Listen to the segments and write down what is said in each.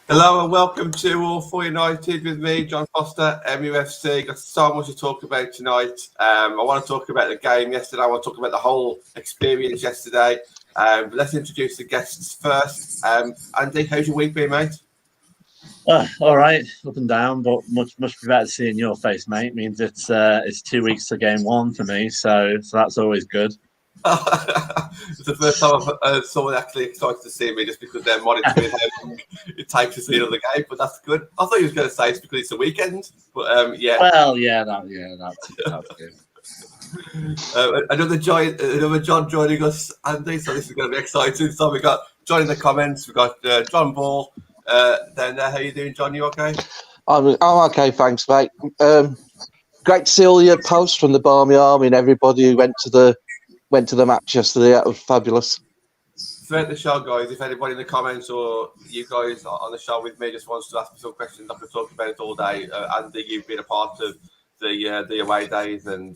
Hello and welcome to All For United with me, John Foster, MUFC. Got so much to talk about tonight. I want to talk about the game yesterday. I want to talk about the whole experience yesterday. But let's introduce the guests first. Andy, how's your week been, mate? All right, up and down, but much better seeing your face, mate. It means it's 2 weeks to game one for me, so that's always good. It's the first time I've someone actually excited to see me just because they're monitoring how long it takes to see another game, but that's good. I thought you was going to say it's because it's the weekend, but yeah. Well, that's good. Another John joining us, Andy. So this is going to be exciting. So we got John in the comments. We got John Ball. Then how you doing, John? You okay? I'm okay, thanks, mate. Great to see all your posts from the Barmy Army and everybody who went to the match yesterday. That was fabulous. Throughout the show, guys, if anybody in the comments or you guys on the show with me just wants to ask me some questions, I can talk about it all day. Andy, you've been a part of the away days and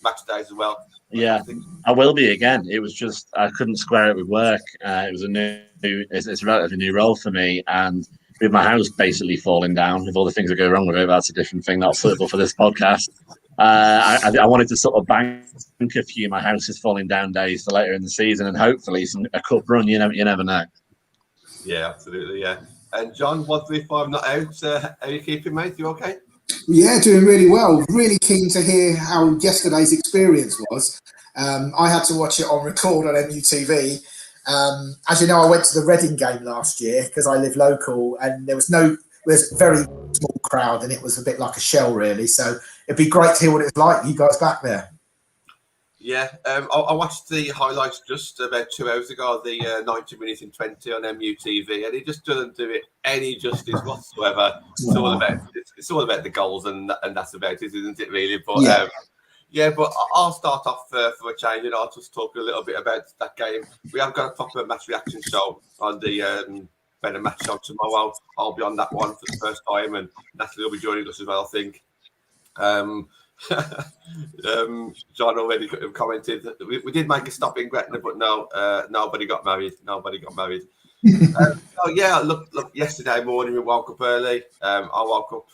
match days as well. Yeah, I will be again. It was just I couldn't square it with work. It was it's a relatively new role for me, and with my house basically falling down, with all the things that go wrong with it, that's a different thing, not suitable for this podcast. I wanted to sort of bank a few my house is falling down days for later in the season, and hopefully a cup run. You never know. Yeah, absolutely. Yeah. And John, 135 not out. How are you keeping, mate? You okay? Yeah, doing really well. Really keen to hear how yesterday's experience was. I had to watch it on record on MUTV. As you know, I went to the Reading game last year because I live local, and there was a very small crowd, and it was a bit like a shell, really. So it'd be great to hear what it's like. You guys back there? Yeah, I watched the highlights just about 2 hours ago, the 90 minutes in 20 on MUTV, and it just doesn't do it any justice whatsoever. It's all about the goals, and that's about it, isn't it, really? But but I'll start off for a change, and I'll just talk a little bit about that game. We have got a proper match reaction show on the Better Match Show tomorrow. I'll be on that one for the first time, and Natalie will be joining us as well, I think. John already commented that we did make a stop in Gretna, but no, nobody got married. Look, yesterday morning we woke up early. I woke up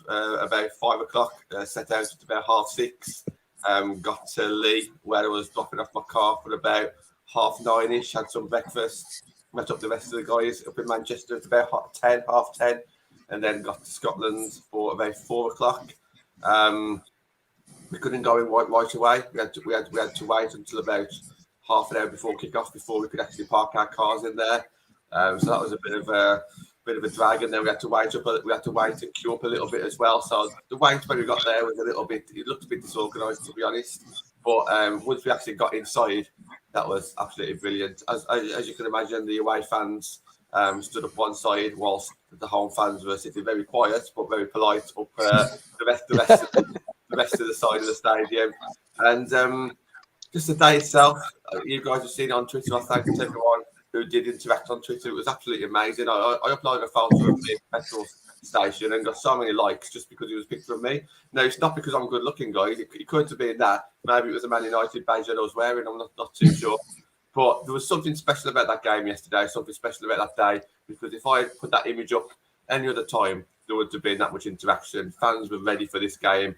about 5 o'clock, set out at about 6:30, got to Lee where I was dropping off my car for about 9:30ish, had some breakfast, met up the rest of the guys up in Manchester at about 10:30, and then got to Scotland for about 4 o'clock. We couldn't go in right away. We had to wait until about half an hour before kick-off before we could actually park our cars in there. So that was a bit of a drag, and then we had to wait and queue up a little bit as well. So the wait when we got there was it looked a bit disorganised, to be honest. But once we actually got inside, that was absolutely brilliant. As you can imagine, the away fans stood up one side whilst the home fans were sitting very quiet but very polite up the rest of the side of the stadium. And just the day itself, you guys have seen it on Twitter. I thank everyone who did interact on Twitter. It was absolutely amazing. I uploaded a photo of the petrol station and got so many likes just because it was a picture of me. No, it's not because I'm good looking, guys. It could have been that. Maybe it was a Man United badge that I was wearing. I'm not too sure. But there was something special about that game yesterday, something special about that day, because if I had put that image up any other time, there would have been that much interaction. Fans were ready for this game.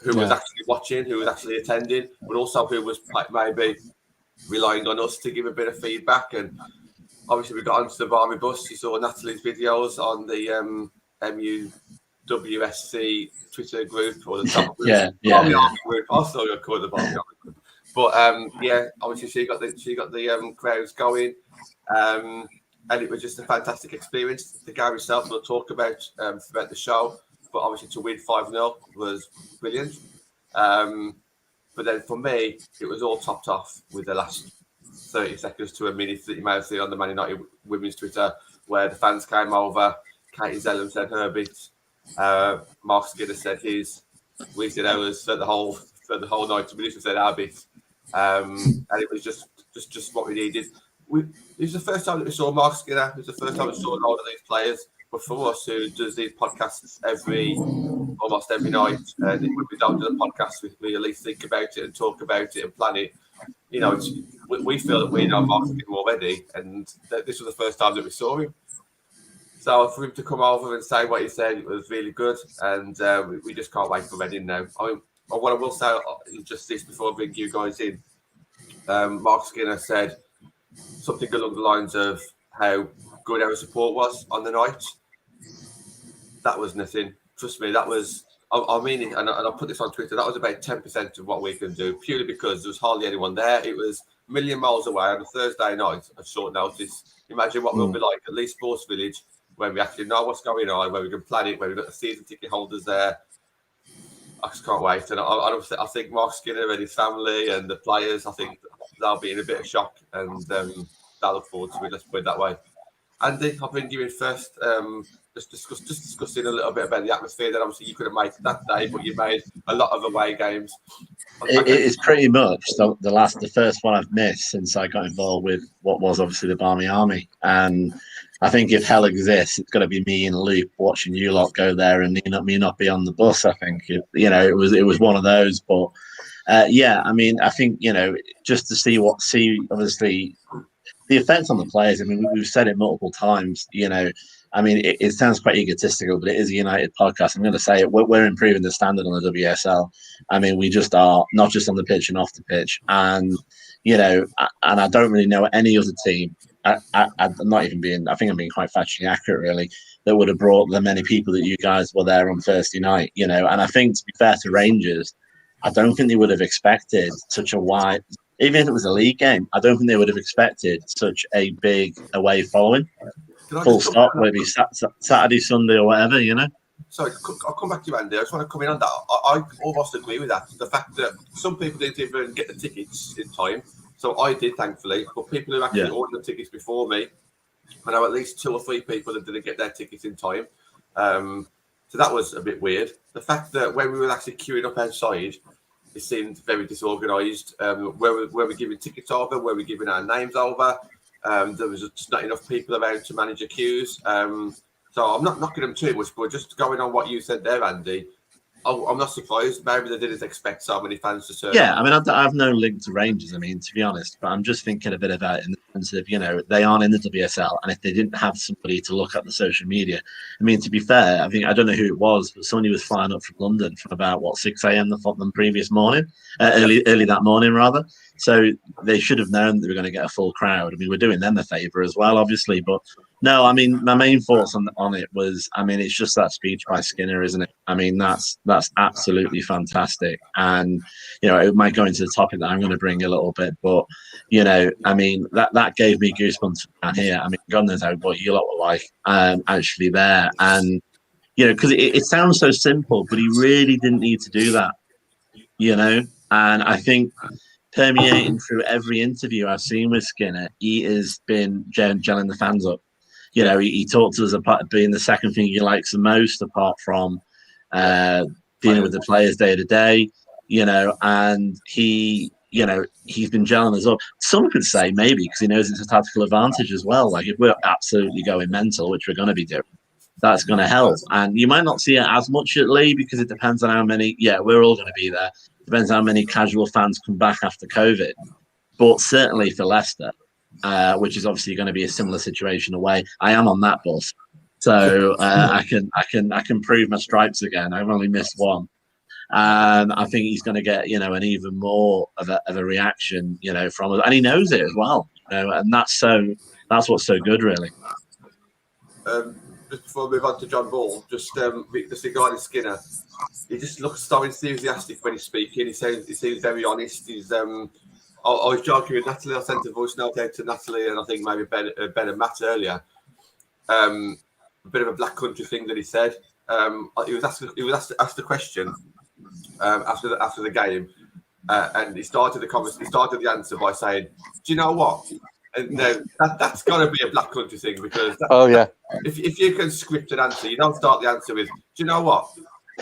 Who was actually watching, who was actually attending, but also who was maybe relying on us to give a bit of feedback. And obviously we got onto the Barmy bus. You saw Natalie's videos on the MUWSC Twitter group or the top group. Barmy Army group. I still got called the Barmy Army group. But obviously she got the crowds going. And it was just a fantastic experience. The game itself we'll talk about throughout the show. But obviously to win 5-0 was brilliant. But then for me, it was all topped off with the last 30 seconds to a minute that you may have seen on the Man United women's Twitter, where the fans came over. Katie Zelem said her bit. Mark Skinner said his. We said ours for the whole 90 minutes. We said our bit. And it was just what we needed. It was the first time that we saw Mark Skinner. It was the first time we saw a lot of these players. But for us, who does these podcasts almost every night, and when we don't do the podcast, we at least think about it and talk about it and plan it. You know, we feel that we know Mark Skinner already, and this was the first time that we saw him. So for him to come over and say what he said, it was really good, and we just can't wait for Reading now. What I will say is just this before I bring you guys in. Mark Skinner said something along the lines of how good our support was on the night. That was nothing. Trust me, that was. I mean it, and I put this on Twitter. That was about 10% of what we can do, purely because there was hardly anyone there. It was a million miles away on a Thursday night at short notice. Imagine what we'll be like at Leeds Sports Village when we actually know what's going on, where we can plan it, where we've got the season ticket holders there. I just can't wait. And I think Mark Skinner and his family and the players, I think they'll be in a bit of shock, and they'll look forward to it. Let's put it that way. Andy, I'll bring you in first. Just discussing a little bit about the atmosphere that obviously you couldn't make that day, but you made a lot of away games. It is pretty much the first one I've missed since I got involved with what was obviously the Barmy Army. And I think if hell exists, it's got to be me and Luke watching you lot go there and me not be on the bus. I think it was one of those. But I mean, I think just to see obviously the effect on the players. I mean, we've said it multiple times. I mean, it sounds quite egotistical, but it is a United podcast. I'm going to say it. We're improving the standard on the WSL. I mean, we just are, not just on the pitch and off the pitch. And, and I don't really know any other team. I'm not even being, I think I'm being quite factually accurate, really, that would have brought the many people that you guys were there on Thursday night, And I think, to be fair to Rangers, I don't think they would have expected such a wide, even if it was a league game, I don't think they would have expected such a big away following. Full stop, maybe Saturday, Sunday, or whatever, Sorry, I'll come back to you, Andy. I just want to come in on that. I almost agree with that. The fact that some people didn't even get the tickets in time. So I did, thankfully. But people who actually ordered the tickets before me, I know at least 2 or 3 people that didn't get their tickets in time. So that was a bit weird. The fact that when we were actually queuing up outside, it seemed very disorganised. Where we giving tickets over? Where we giving our names over? There was just not enough people around to manage the queues. So I'm not knocking them too much, but just going on what you said there, Andy, I'm not surprised. Maybe they didn't expect so many fans to turn. Yeah, I mean, I have no link to Rangers, I mean, to be honest, but I'm just thinking a bit about it in the sense of, they aren't in the WSL, and if they didn't have somebody to look at the social media, I mean, to be fair, I don't know who it was, but somebody was flying up from London from about, 6 a.m. the previous morning, early that morning, rather. So they should have known that they were going to get a full crowd. I mean, we're doing them a favour as well, obviously, but no, I mean, my main thoughts on it was, I mean, it's just that speech by Skinner, isn't it? I mean, that's absolutely fantastic. And, it might go into the topic that I'm going to bring a little bit, but, I mean, that gave me goosebumps down here. I mean, God knows what you lot were like actually there. And, because it sounds so simple, but he really didn't need to do that, And I think permeating through every interview I've seen with Skinner, he has been gelling the fans up. He talked to us about being the second thing he likes the most, apart from dealing with the players day to day, and he's been gelling us up. Some could say maybe because he knows it's a tactical advantage as well. Like, if we're absolutely going mental, which we're going to be doing, that's going to help. And you might not see it as much at Lee because it depends on how many, we're all going to be there. Depends how many casual fans come back after COVID. But certainly for Leicester, which is obviously going to be a similar situation away, I am on that bus. So I can prove my stripes again. I've only missed one. And I think he's going to get, an even more of a reaction, from us. And he knows it as well. And that's what's so good, really. Just before we move on to John Ball, just regarding Skinner, he just looks so enthusiastic when he's speaking. He seems very honest. He's I was joking with Natalie. I sent a voice note out to Natalie, and I think maybe Ben and Matt earlier. A bit of a black country thing that he said. He was asked the question after the game, and he started the answer by saying, "Do you know what?" And that's got to be a black country thing, because if you can script an answer, you don't start the answer with, "Do you know what?"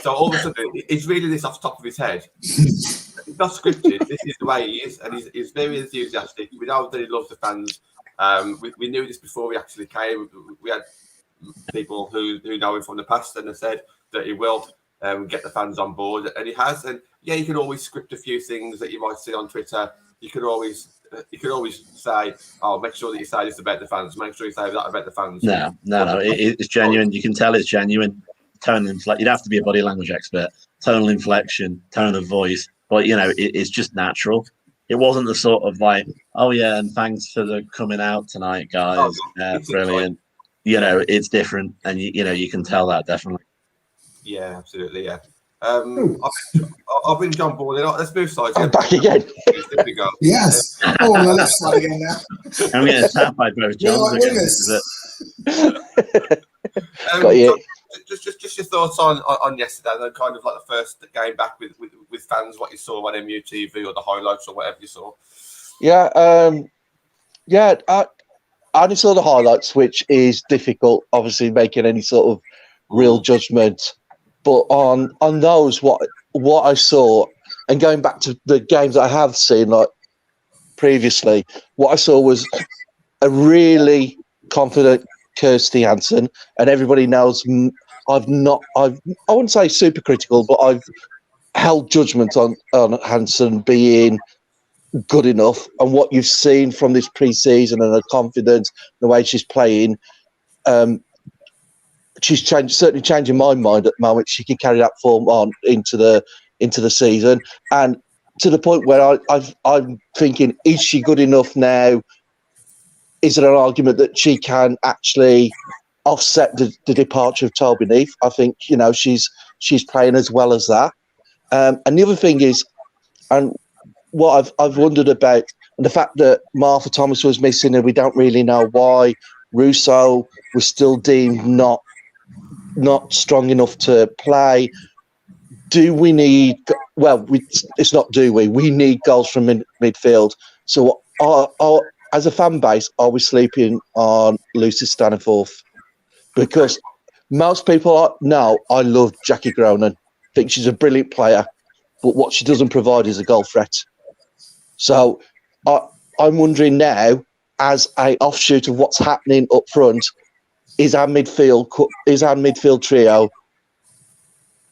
So all of a sudden, he's reading this off the top of his head. It's not scripted. This is the way he is, and he's very enthusiastic. We know that he loves the fans. We knew this before we actually came. We had people who know him from the past, and they said that he will get the fans on board, and he has. And yeah, you can always script a few things that you might see on Twitter. You could always say, "Oh, make sure that you say this about the fans. Make sure you say that about the fans." No. It's genuine. You can tell it's genuine. Tone inflection. You'd have to be a body language expert. Tonal inflection, tone of voice, but it's just natural. It wasn't the sort of like, "Oh yeah, and thanks for the coming out tonight, guys. Brilliant." It's different, and you can tell that definitely. Yeah, absolutely. Yeah. I've been John Ball. Let's move sides. I'm back again. There we go. Yes. Oh, on the left side again now. I'm getting tapped by both Johns again. Got you. Just your thoughts on yesterday, and kind of like the first game back with fans, what you saw on MUTV or the highlights or whatever you saw. Yeah, I only saw the highlights, which is difficult, obviously, making any sort of real judgment. But on those, what I saw, and going back to the games I have seen like previously, what I saw was a really confident Kirsty Hansen, and everybody knows I wouldn't say super critical, but I've held judgment on Hansen being good enough, and what you've seen from this pre-season and her confidence, the way she's playing, she's certainly changing my mind at the moment. She can carry that form on into the season, and to the point where I'm thinking, is she good enough now? Is there an argument that she can actually offset the departure of Toby Neath? I think she's playing as well as that. And the other thing is, and what I've wondered about, and the fact that Martha Thomas was missing, and we don't really know why. Russo was still deemed not strong enough to play. Do we need? Well, it's not. Do we? We need goals from midfield. So, as a fan base, are we sleeping on Lucy Staniforth? Because most people know I love Jackie Gronan. Think she's a brilliant player, but what she doesn't provide is a goal threat. So, I'm wondering now, as a offshoot of what's happening up front, is our midfield trio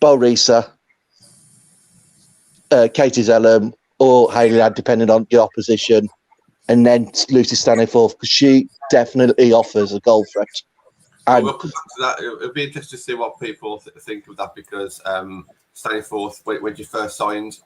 Bo Risa, Katie Zelem, or Hayley Ladd, depending on the opposition, and then Lucy Staniforth, because she definitely offers a goal threat. And we'll come back to that. It'll be interesting to see what people think of that, because Staniforth, when you first signed,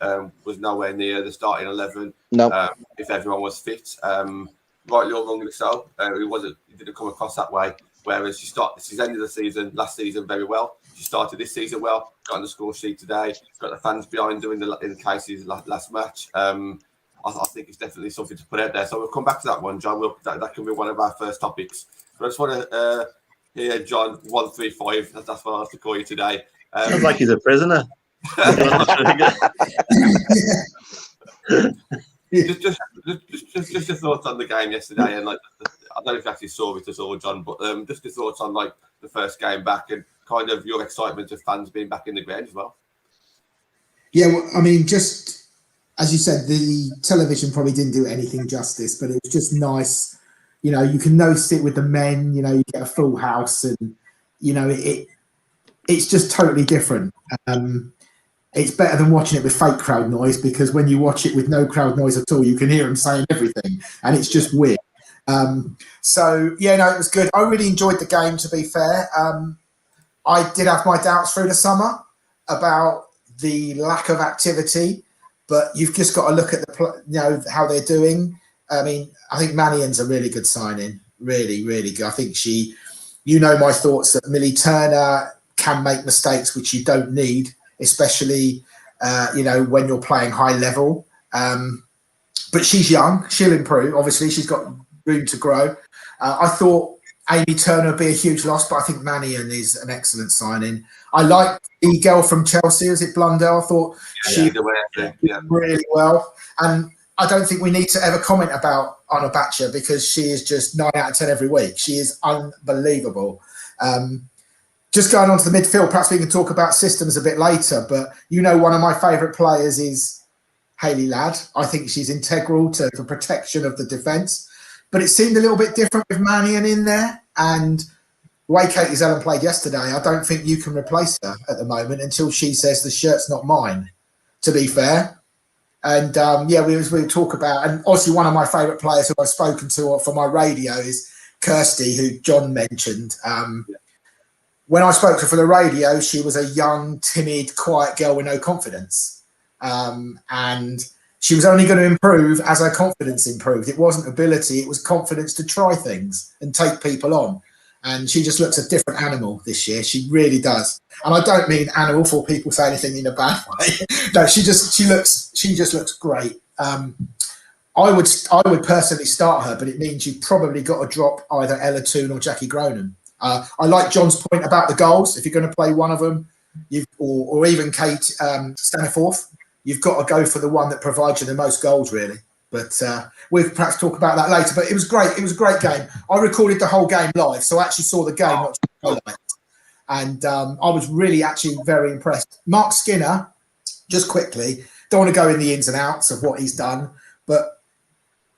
was nowhere near the starting 11. No. If everyone was fit, rightly or wrongly so, he didn't come across that way. Whereas she's ended the season last season very well. She started this season well. Got on the score sheet today. Got the fans behind her in Casey's last match. I think it's definitely something to put out there. So we'll come back to that one, John. That can be one of our first topics. But I just want to hear John 135. That's what I have to call you today. Sounds like he's a prisoner. Just your thoughts on the game yesterday, and like I don't know if you actually saw it at all, John, but just your thoughts on like the first game back and kind of your excitement of fans being back in the ground as well. Yeah, well, I mean, just as you said, the television probably didn't do anything justice, but it was just nice. You know, you can notice it with the men. You know, you get a full house, and it's just totally different. It's better than watching it with fake crowd noise, because when you watch it with no crowd noise at all, you can hear them saying everything, and it's just weird. So, yeah, no, it was good. I really enjoyed the game, to be fair. I did have my doubts through the summer about the lack of activity, but you've just got to look at how they're doing. I mean, I think Mannion's a really good signing. Really, really good. I think my thoughts that Millie Turner can make mistakes, which you don't need, especially, when you're playing high level. But she's young. She'll improve. Obviously, she's got room to grow. I thought Amy Turner would be a huge loss, but I think Mannion is an excellent signing. I like the girl from Chelsea. Is it Blundell? I thought she did really well. And I don't think we need to ever comment about Anna Batcher, because she is just 9 out of 10 every week. She is unbelievable. Just going on to the midfield, perhaps we can talk about systems a bit later, but one of my favourite players is Hayley Ladd. I think she's integral to the protection of the defence. But it seemed a little bit different with Mannion in there. And the way Katie Zelem played yesterday, I don't think you can replace her at the moment until she says the shirt's not mine, to be fair. And we talk about, and obviously one of my favourite players who I've spoken to for my radio is Kirsty, who John mentioned. When I spoke to her for the radio, she was a young, timid, quiet girl with no confidence. And she was only going to improve as her confidence improved. It wasn't ability, it was confidence to try things and take people on. And she just looks a different animal this year. She really does. And I don't mean animal for people say anything in a bad way. No, she just looks great. I would personally start her, but it means you've probably got to drop either Ella Toon or Jackie Gronan. I like John's point about the goals. If you're going to play one of them, or even Kate Staniforth, you've got to go for the one that provides you the most goals, really. But we'll perhaps talk about that later. But it was great. It was a great game. I recorded the whole game live, so I actually saw the game, not just highlights. And I was really actually very impressed. Mark Skinner, just quickly, don't want to go in the ins and outs of what he's done, but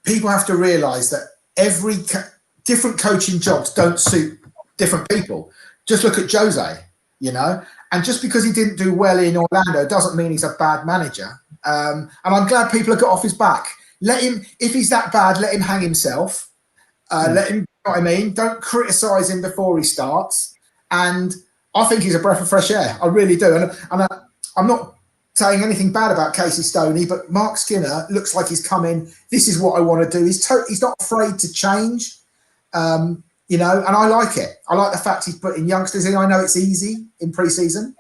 people have to realise that every different coaching jobs don't suit different people. Just look at Jose, and just because he didn't do well in Orlando doesn't mean he's a bad manager. And I'm glad people have got off his back. Let him, if he's that bad, let him hang himself. Let him, you know what I mean? Don't criticise him before he starts. And I think he's a breath of fresh air. I really do. And I'm not saying anything bad about Casey Stoney, but Mark Skinner looks like he's come in. This is what I want to do. He's not afraid to change, and I like it. I like the fact he's putting youngsters in. I know it's easy in pre-season,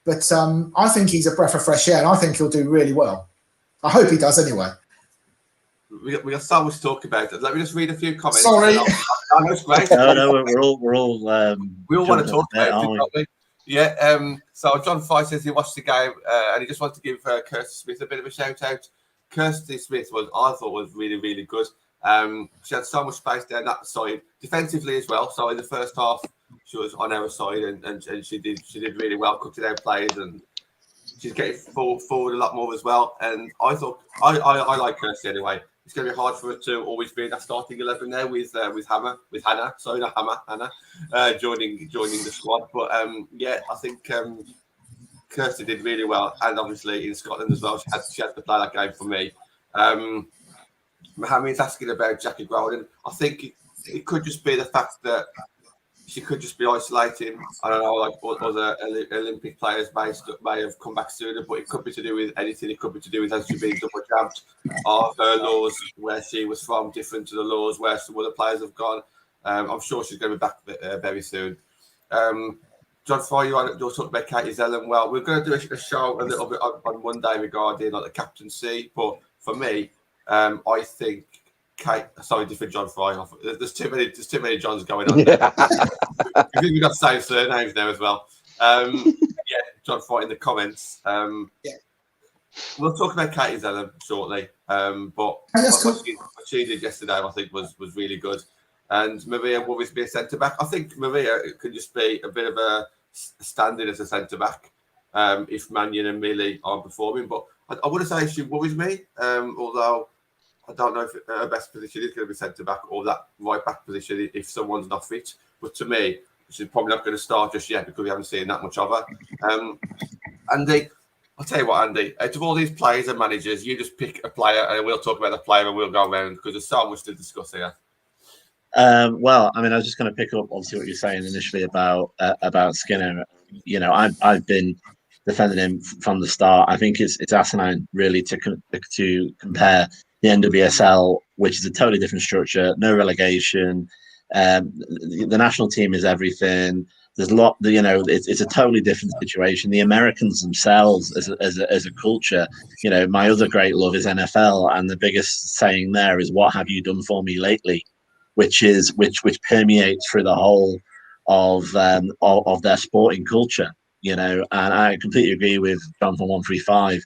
but I think he's a breath of fresh air, and I think he'll do really well. I hope he does anyway. We got so much to talk about. Let me just read a few comments. Sorry. That's great. No, we're all. We all want to talk about it, don't we? Yeah. So John Fye says he watched the game and he just wants to give Kirsty Smith a bit of a shout out. Kirsty Smith I thought was really, really good. She had so much space down that side, defensively as well. So in the first half, she was on our side and she did really well, cutting out players, and she's getting forward a lot more as well. And I thought I like Kirsty anyway. It's going to be hard for her to always be in that starting 11 now with Hannah, joining the squad. But I think Kirsty did really well, and obviously in Scotland as well, she had to play that game for me. Mohammed's asking about Jackie Groden. I think it could just be the fact that she could just be isolating. I don't know, like other Olympic players may have come back sooner, but it could be to do with anything. It could be to do with, has she been double jabbed? Are her laws where she was from different to the laws where some other players have gone? I'm sure she's going to be back very soon. John Fry, you're talking about Katie Zelem. Well, we're going to do a show a little bit on Monday regarding the captaincy, but for me, I think different John Fry. There's too many Johns going on. Yeah. I think we've got the same surnames now as well. John Fry in the comments. We'll talk about Katie Zelem shortly. But what she did yesterday, I think, was really good. And Maria will always be a centre back. I think Maria could just be a bit of a stand-in as a centre back if Mannion and Millie aren't performing. But I wouldn't say she worries me, although I don't know if her best position is going to be centre back or that right back position if someone's not fit. But to me, she's probably not going to start just yet because we haven't seen that much of her. Andy, I'll tell you what, Andy, out of all these players and managers, you just pick a player and we'll talk about the player and we'll go around because there's so much to discuss here. Well, I mean, I was just going to pick up obviously what you're saying initially about Skinner. I've been defending him from the start. I think it's asinine really to compare the NWSL, which is a totally different structure, no relegation. The national team is everything. There's a lot, it's a totally different situation. The Americans themselves, as a culture, my other great love is NFL, and the biggest saying there is, "What have you done for me lately?" Which permeates through the whole of their sporting culture, and I completely agree with John from 135.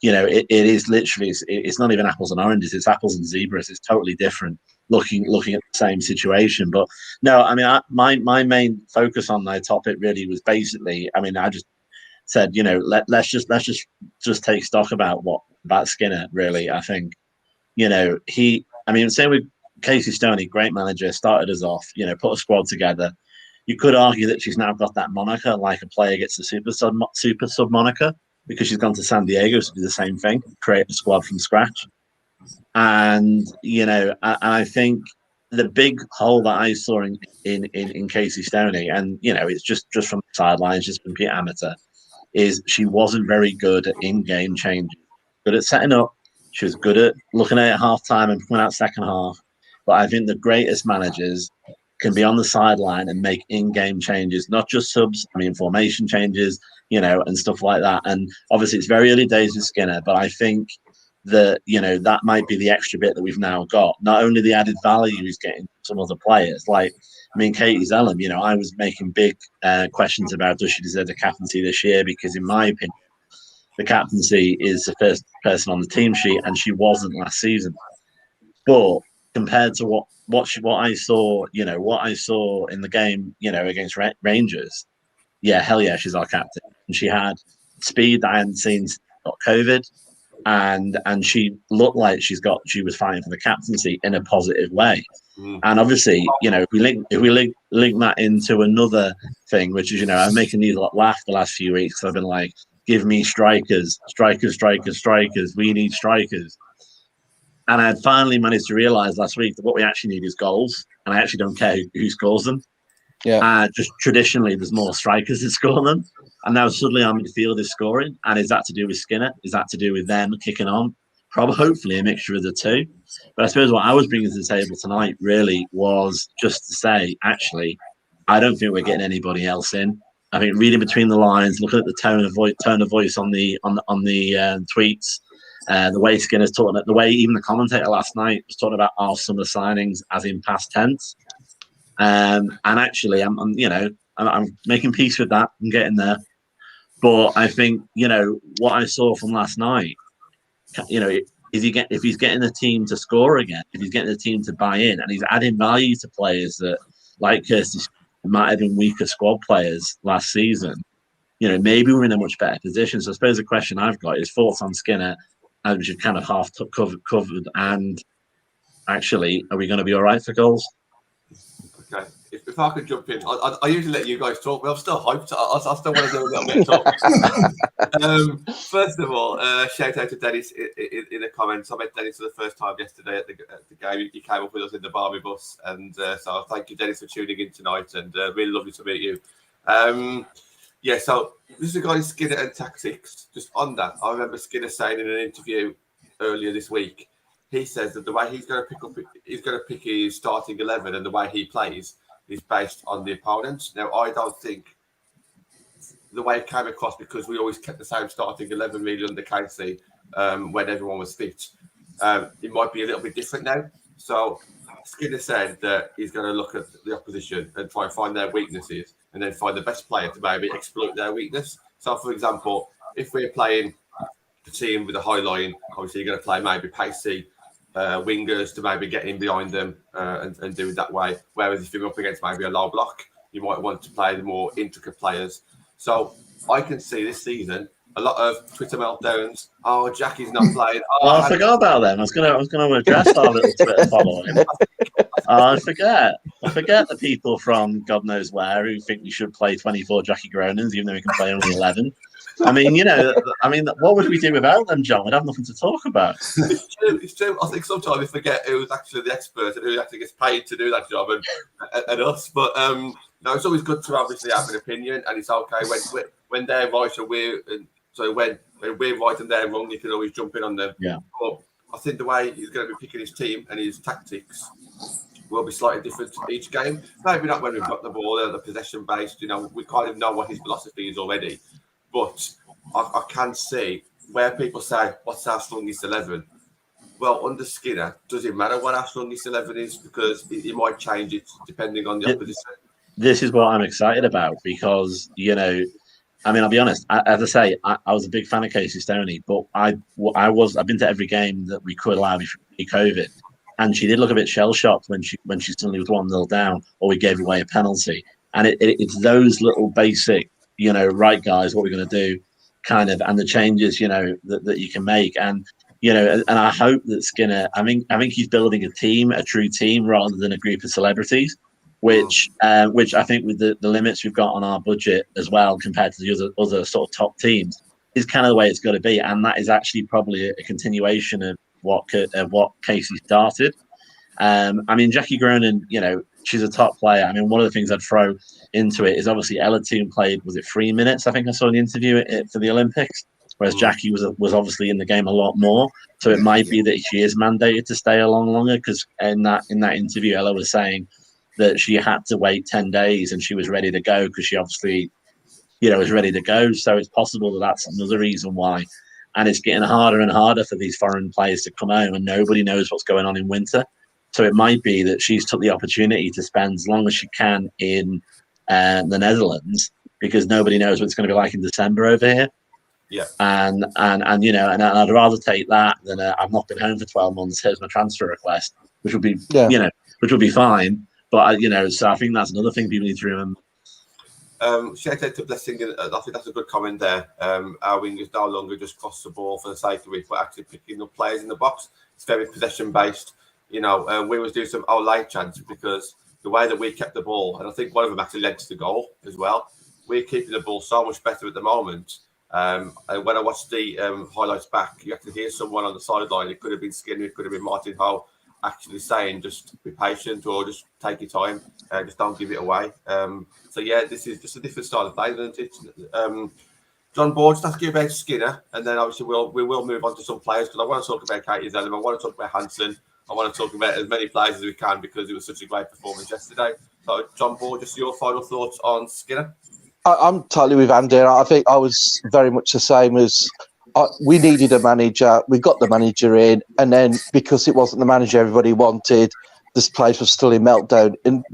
It is literally, it's not even apples and oranges, it's apples and zebras. It's totally different looking at the same situation. But no, I mean, my main focus on that topic really was basically, I mean, I just said, let's just take stock about Skinner really. I think, same with Casey Stoney, great manager, started us off, put a squad together. You could argue that she's now got that moniker, like a player gets the super sub moniker, because she's gone to San Diego to do the same thing, create a squad from scratch. And I think the big hole that I saw in Casey Stoney, and it's just from the sidelines, just complete amateur, is she wasn't very good at in-game changes. Good at setting up. She was good at looking at half-time and coming out second half. But I think the greatest managers can be on the sideline and make in-game changes, not just subs, formation changes, and stuff like that. And obviously it's very early days with Skinner, but I think that, that might be the extra bit that we've now got. Not only the added value he's getting from other players, like, Katie Zelem, I was making big questions about, does she deserve the captaincy this year? Because in my opinion, the captaincy is the first person on the team sheet, and she wasn't last season. But compared to what I saw, what I saw in the game, against Rangers, hell yeah, she's our captain. And she had speed that I hadn't seen since got COVID, and she looked like she was fighting for the captaincy in a positive way. And obviously, if we link that into another thing, which is, I'm making these laugh the last few weeks, because I've been like, give me strikers. We need strikers. And I had finally managed to realize last week that what we actually need is goals. And I actually don't care who scores them. Yeah. Just traditionally, there's more strikers that score them. And now suddenly our midfield is scoring. And is that to do with Skinner? Is that to do with them kicking on? Probably, hopefully, a mixture of the two. But I suppose what I was bringing to the table tonight really was just to say, actually, I don't think we're getting anybody else in. I think reading between the lines, looking at the tone of voice on the tweets, the way Skinner's talking, the way even the commentator last night was talking about our summer signings as in past tense. And actually, I'm making peace with that. I'm getting there. But I think, what I saw from last night, if he's getting the team to score again, if he's getting the team to buy in, and he's adding value to players that, like Kirsty, might have been weaker squad players last season, maybe we're in a much better position. So I suppose the question I've got is thoughts on Skinner, which is kind of half covered, and actually, are we going to be all right for goals? Okay. If I could jump in, I usually let you guys talk, but I'm still hyped. I still want to do a little bit of talk. First of all, shout out to Dennis in the comments. I met Dennis for the first time yesterday at the game. He came up with us in the Barbie bus, and so thank you, Dennis, for tuning in tonight, and really lovely to meet you. So this is regarding Skinner and tactics. Just on that, I remember Skinner saying in an interview earlier this week, he says that the way he's going to pick his starting 11 and the way he plays is based on the opponent. Now, I don't think the way it came across, because we always kept the same starting 11 really under Casey when everyone was fit. It might be a little bit different now. So Skinner said that he's going to look at the opposition and try and find their weaknesses and then find the best player to maybe exploit their weakness. So, for example, if we're playing the team with a high line, obviously you're going to play maybe pacey wingers to maybe get in behind them and do it that way. Whereas if you're up against maybe a low block, you might want to play the more intricate players. So I can see this season a lot of Twitter meltdowns. Oh, Jackie's not playing. I forgot about them. I was going to address our little Twitter following. I forget the people from God knows where who think we should play 24 Jackie Gronins, even though we can play only 11. What would we do without them, John? We'd have nothing to talk about. It's true. I think sometimes we forget who's actually the expert and who actually gets paid to do that job and us. But no, it's always good to obviously have an opinion, and it's okay when they're right and when we're right and they're wrong, you can always jump in on them. Yeah. But I think the way he's going to be picking his team and his tactics will be slightly different each game. Maybe not when we've got the ball or the possession based. We kind of know what his philosophy is already. But I can see where people say, what's our strongest 11? Well, under Skinner, does it matter what our strongest 11 is? Because he might change it depending on the opposition. This is what I'm excited about because, I'll be honest, as I say, I was a big fan of Casey Stoney, but I've been to every game that we could allow before COVID. And she did look a bit shell-shocked when she suddenly was 1-0 down or we gave away a penalty. And it's those little basic, right, guys, what we're going to do, kind of, and the changes, that you can make. And, and I hope that Skinner, I think he's building a team, a true team, rather than a group of celebrities. which I think with the limits we've got on our budget as well compared to the other sort of top teams is kind of the way it's got to be, and that is actually probably a continuation of what Casey started. I mean, Jackie Cronin, she's a top player. I mean, one of the things I'd throw into it is obviously Ella Toon played, was it 3 minutes? I think I saw in the interview for the Olympics, whereas Jackie was obviously in the game a lot more. So it might be that she is mandated to stay along longer, because in that interview, Ella was saying that she had to wait 10 days and she was ready to go because she obviously, was ready to go. So it's possible that that's another reason why. And it's getting harder and harder for these foreign players to come home, and nobody knows what's going on in winter. So it might be that she's took the opportunity to spend as long as she can in the Netherlands, because nobody knows what it's going to be like in December over here. Yeah. And I'd rather take that than I've not been home for 12 months. Here's my transfer request, which would be, which would be fine. But so I think that's another thing people need to remember. Shout out to Blessing. I think that's a good comment there. Our wingers no longer just cross the ball for the sake of it, but actually picking up players in the box. It's very possession based. We was doing some late chance because the way that we kept the ball, and I think one of them actually led to the goal as well. We're keeping the ball so much better at the moment. And when I watched the highlights back, you have to hear someone on the sideline. It could have been Skinner, it could have been Martin Ho, actually saying just be patient or just take your time, just don't give it away. This is just a different style of play, isn't it? John Board, just ask you about Skinner, and then obviously we will move on to some players, because I want to talk about Katie Zelem, I want to talk about Hansen, I want to talk about as many players as we can, because it was such a great performance yesterday. So, John Board, just your final thoughts on Skinner? I'm totally with Andy. I think I was very much the same as we needed a manager. We got the manager in, and then because it wasn't the manager everybody wanted, this place was still in meltdown. And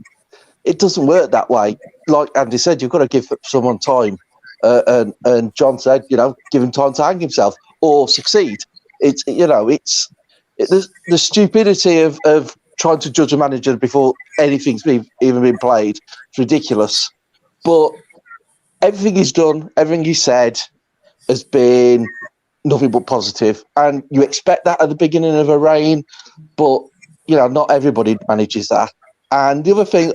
it doesn't work that way. Like Andy said, you've got to give someone time. And John said, give him time to hang himself or succeed. It's the stupidity of trying to judge a manager before anything's even been played. It's ridiculous. But everything he's done, everything he said has been nothing but positive. And you expect that at the beginning of a reign, but, not everybody manages that. And the other thing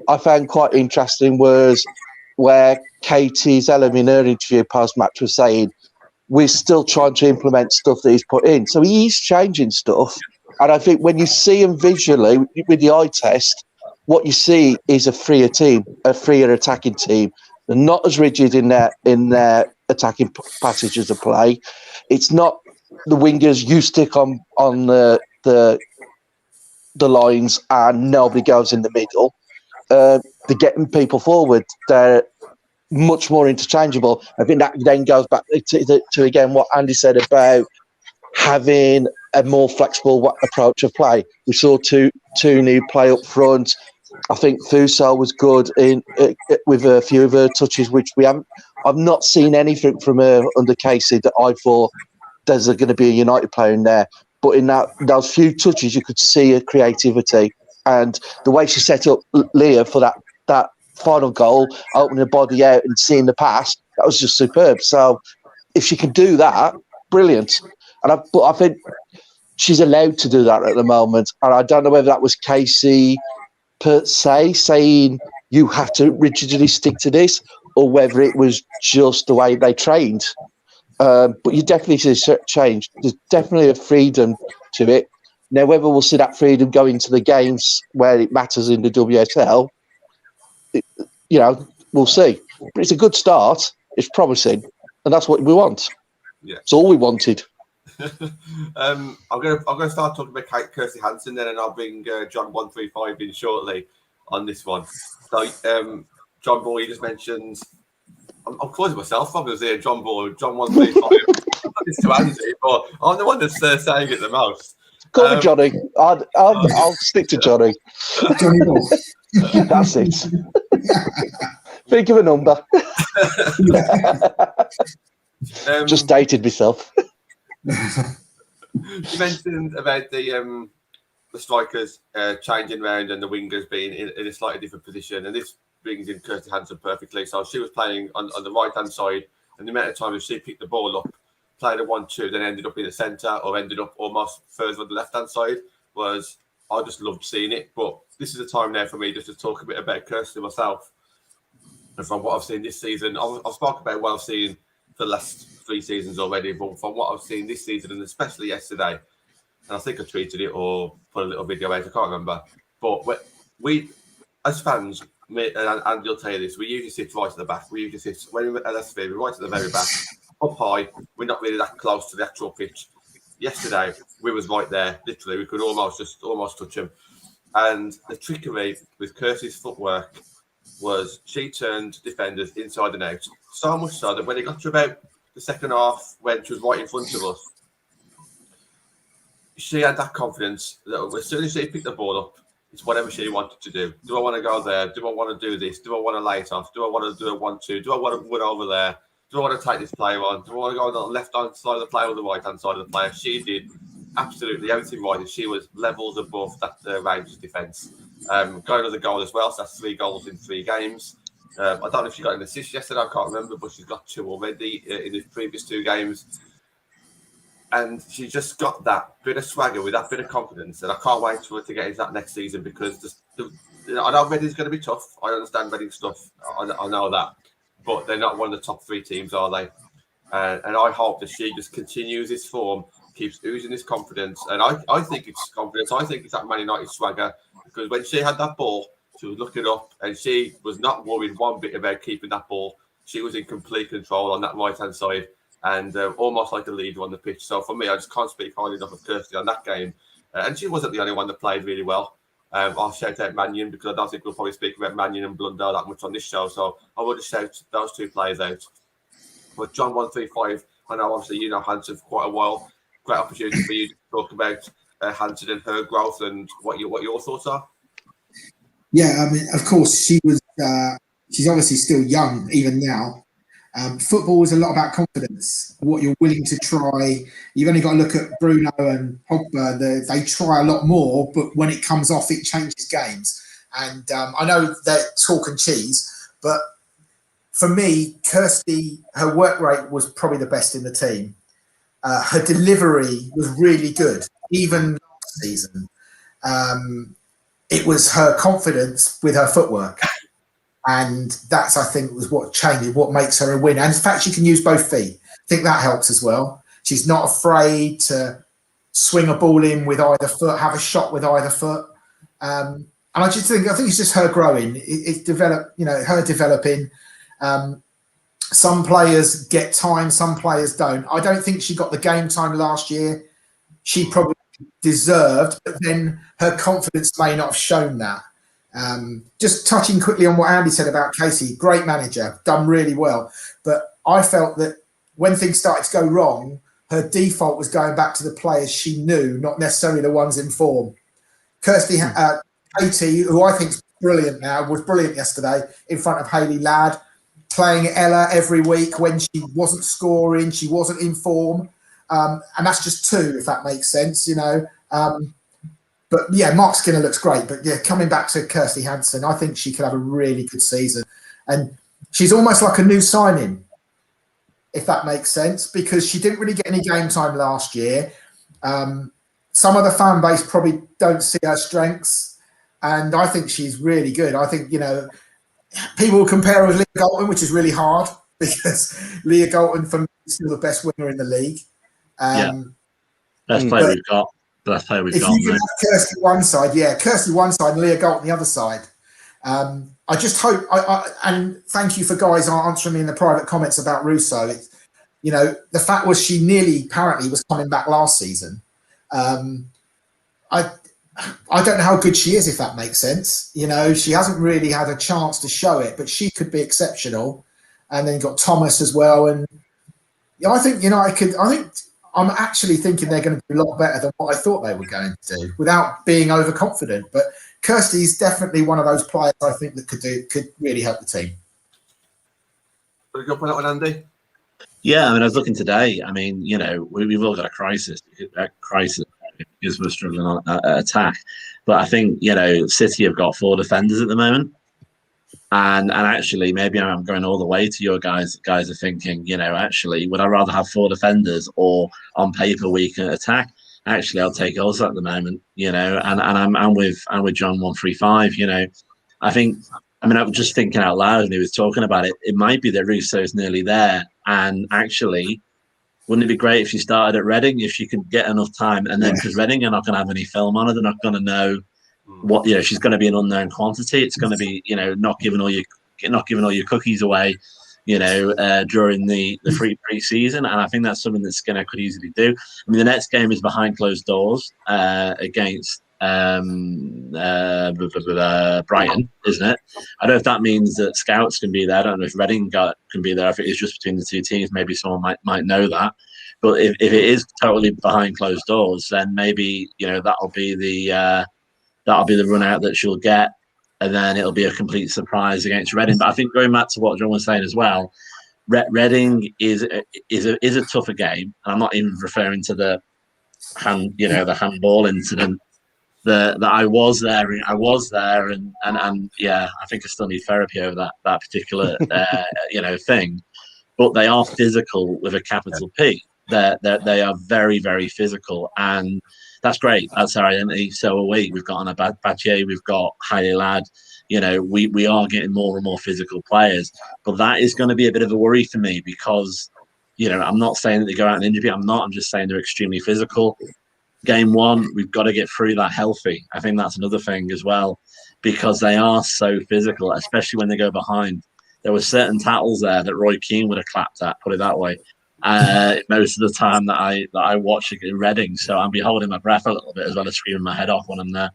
I found quite interesting was where Katie Zelem in her interview post-match was saying, we're still trying to implement stuff that he's put in. So he's changing stuff. And I think when you see him visually with the eye test, what you see is a freer team, a freer attacking team. They're not as rigid in their attacking passages of play. It's not the wingers you stick on the lines and nobody goes in the middle. They're getting people forward. They're much more interchangeable. I think that then goes back to again what Andy said about having a more flexible approach of play. We saw two new play up front. I think Fuso was good with a few of her touches, which we haven't. I've not seen anything from her under Casey that I thought there's going to be a United player in there. But in those few touches, you could see her creativity and the way she set up Leah for that final goal, opening the body out and seeing the pass. That was just superb. So if she can do that, brilliant. But I think she's allowed to do that at the moment. And I don't know whether that was Casey per se saying you have to rigidly stick to this, or whether it was just the way they trained. But you definitely see a change. There's definitely a freedom to it. Now, whether we'll see that freedom go into the games where it matters in the WSL, we'll see. But it's a good start. It's promising, and that's what we want. Yeah, it's all we wanted. I'm gonna start talking about Kirsty Hansen then, and I'll bring John 135 in shortly on this one. So, John Ball, you just mentioned. I'm calling myself. I was here, John Ball, John 135. It's to Andy, but I'm the one that's saying it the most. Call me Johnny. I'll stick to Johnny. Johnny Ball. That's it. Think of a number. Just dated myself. You mentioned about the strikers changing around and the wingers being in a slightly different position, and this brings in Kirsty Hansen perfectly. So she was playing on the right hand side, and the amount of times she picked the ball up, played a 1-2, then ended up in the centre or ended up almost further on the left hand side was I just loved seeing it. But this is a time now for me just to talk a bit about Kirsty myself. And from what I've seen this season, I've spoken about what I've seen for the last 3 seasons already, but from what I've seen this season, and especially yesterday, and I think I tweeted it or put a little video out, I can't remember. But we as fans, and you'll tell you this, we usually sit right at the back. We usually sit, when we're at LSV, we're right at the very back, up high. We're not really that close to the actual pitch. Yesterday, we was right there, literally. We could almost touch him. And the trickery with Kirsty's footwork was she turned defenders inside and out. So much so that when it got to about the second half, when she was right in front of us, she had that confidence that as soon as she picked the ball up, it's whatever she wanted to do. Do I want to go there? Do I want to do this? Do I want to lay it off? Do I want to do a 1-2? Do I want to run over there? Do I want to take this player on? Do I want to go on the left-hand side of the player or the right-hand side of the player? She did absolutely everything right. She was levels above that Rangers defence. Got another goal as well, so that's 3 goals in 3 games. I don't know if she got an assist yesterday, I can't remember, but she's got 2 already in the previous 2 games. And she just got that bit of swagger with that bit of confidence. And I can't wait for her to get into that next season because I know Reading's going to be tough. I understand Reading stuff. I know that. But they're not one of the top 3 teams, are they? And I hope that she just continues this form, keeps oozing this confidence. And I think it's confidence. I think it's that Man United swagger. Because when she had that ball, she was looking up and she was not worried one bit about keeping that ball. She was in complete control on that right-hand side. And almost like a leader on the pitch. So for me, I just can't speak highly enough of Kirsty on that game. And she wasn't the only one that played really well. I'll shout out Mannion because I don't think we'll probably speak about Mannion and Blundell that much on this show. So I would just shout those 2 players out. But John 135, I know obviously you know Hanson for quite a while. Great opportunity for you to talk about Hanson and her growth and what your thoughts are. Yeah, I mean, of course, she was. She's obviously still young even now. Football is a lot about confidence, what you're willing to try. You've only got to look at Bruno and Pogba. They try a lot more, but when it comes off, it changes games. And I know they're talk and cheese, but for me, Kirsty, her work rate was probably the best in the team. Her delivery was really good, even last season. It was her confidence with her footwork. And that's, I think, was what changed, what makes her a winner. And in fact, she can use both feet. I think that helps as well. She's not afraid to swing a ball in with either foot, have a shot with either foot. And I think it's just her growing. It developed, her developing. Some players get time, some players don't. I don't think she got the game time last year. She probably deserved, but then her confidence may not have shown that. Just touching quickly on what Andy said about Casey, great manager, done really well. But I felt that when things started to go wrong, her default was going back to the players she knew, not necessarily the ones in form. Katie, who I think is brilliant now, was brilliant yesterday in front of Hayley Ladd, playing Ella every week when she wasn't scoring, she wasn't in form. And that's just 2, if that makes sense, But yeah, Mark Skinner looks great. But yeah, coming back to Kirsty Hanson, I think she could have a really good season. And she's almost like a new signing, if that makes sense, because she didn't really get any game time last year. Some of the fan base probably don't see her strengths. And I think she's really good. I think, people will compare her with Leah Galton, which is really hard because Leah Galton, for me, is still the best winner in the league. Best player we've got. If you can have Kirsty one side, Kirsty one side and Leah Galton the other side. I just hope, and thank you for guys answering me in the private comments about Russo. The fact was she nearly apparently was coming back last season. I don't know how good she is, if that makes sense. She hasn't really had a chance to show it, but she could be exceptional. And then you've got Thomas as well. And I think, I'm actually thinking they're going to do a lot better than what I thought they were going to do without being overconfident. But Kirsty's definitely one of those players I think that could really help the team. Want to go for that one, Andy? Yeah, I was looking today. We've all got a crisis because we're struggling on attack. But I think, City have got 4 defenders at the moment. And actually, maybe I'm going all the way to your guys. Guys are thinking, actually, would I rather have 4 defenders or on paper we can attack? actually I'll take Ulster at the moment, and I'm with John 135. I'm just thinking out loud, and he was talking about it. It might be that Russo's nearly there, and actually, wouldn't it be great if she started at Reading, if she could get enough time, and then because Reading are not going to have any film on her, they're not going to know what she's going to be an unknown quantity. It's going to be not giving all your cookies away, during the pre-season, and I think that's something that Skinner could easily do. I mean, the next game is behind closed doors against Brighton, isn't it? I don't know if that means that scouts can be there. I don't know if Reading can be there. If it is just between the two teams, maybe someone might know that. But if it is totally behind closed doors, then maybe that'll be the run out that she'll get, and then it'll be a complete surprise against Reading. But I think going back to what John was saying as well, Reading is a tougher game, and I'm not even referring to the handball incident. That I was there, and I think I still need therapy over that particular thing. But they are physical with a capital P. They are very, very physical, and that's great. That's our identity. So are we. We've got Anna Battier, we've got Haile Ladd. We are getting more and more physical players, but that is going to be a bit of a worry for me because, I'm not saying that they go out and injure people. I'm just saying they're extremely physical. Game one, we've got to get through that healthy. I think that's another thing as well, because they are so physical, especially when they go behind. There were certain tackles there that Roy Keane would have clapped at, put it that way, most of the time that I watch it in Reading. So I'll be holding my breath a little bit as well as screaming my head off when I'm there.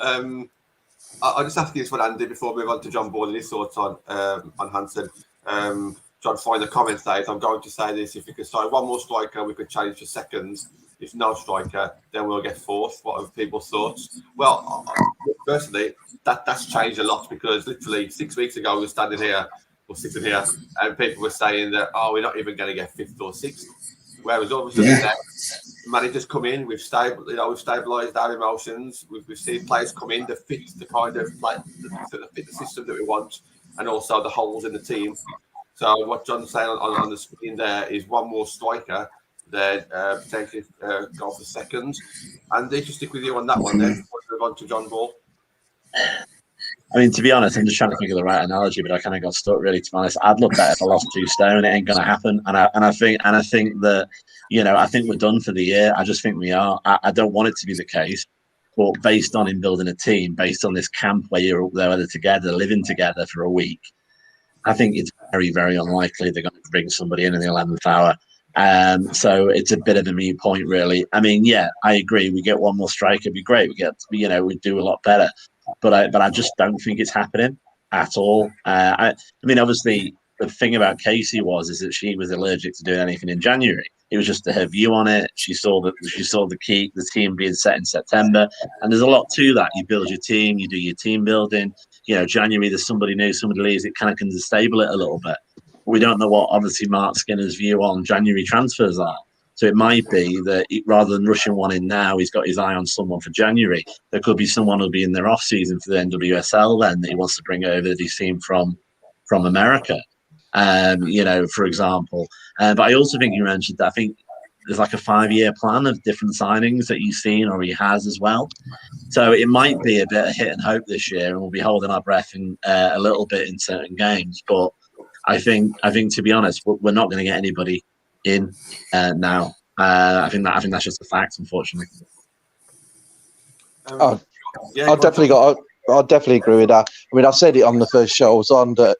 I'll just ask you this one, Andy, before we move on to John Ball and his thoughts on Hansen. John, find the comments says, I'm going to say this: if we could sign one more striker, we could change for seconds. If no striker, then we'll get fourth. What are people's thoughts? Well, personally, that's changed a lot, because literally 6 weeks ago we were sitting here, and people were saying that, we're not even going to get fifth or sixth. Whereas all of a sudden, managers come in, we've stabilised our emotions. We've seen players come in that fit the kind of fit the system that we want, and also the holes in the team. So what John's saying on the screen there is one more striker, then potentially go for second. And they just stick with you on that one. Then move on to John Ball. I mean, to be honest, I'm just trying to think of the right analogy, but I kind of got stuck. Really, to be honest, I'd look better if I lost 2 stone. It ain't going to happen, and I think that I think we're done for the year. I just think we are. I don't want it to be the case, but based on him building a team, based on this camp where you're up there together, living together for a week, I think it's very, very unlikely they're going to bring somebody in the 11th hour. So it's a bit of a moot point, really. I mean, yeah, I agree. We get one more striker, it'd be great. We do a lot better. But I just don't think it's happening at all. I mean, obviously, the thing about Casey is that she was allergic to doing anything in January. It was just her view on it. She saw the team being set in September, and there's a lot to that. You build your team, you do your team building. January there's somebody new, somebody leaves. It kind of can destabilize it a little bit. But we don't know what obviously Mark Skinner's view on January transfers are. So it might be that rather than rushing one in now, he's got his eye on someone for January. There could be someone who'll be in their off season for the NWSL then that he wants to bring over that he's seen from America, for example. But I also think you mentioned that I think there's like a 5-year plan of different signings that he's seen or he has as well. So it might be a bit of hit and hope this year, and we'll be holding our breath a little bit in certain games. But I think to be honest, we're not going to get anybody in now. I think that's just a fact, unfortunately. I definitely agree with that. I mean, I said it on the first show I was on that.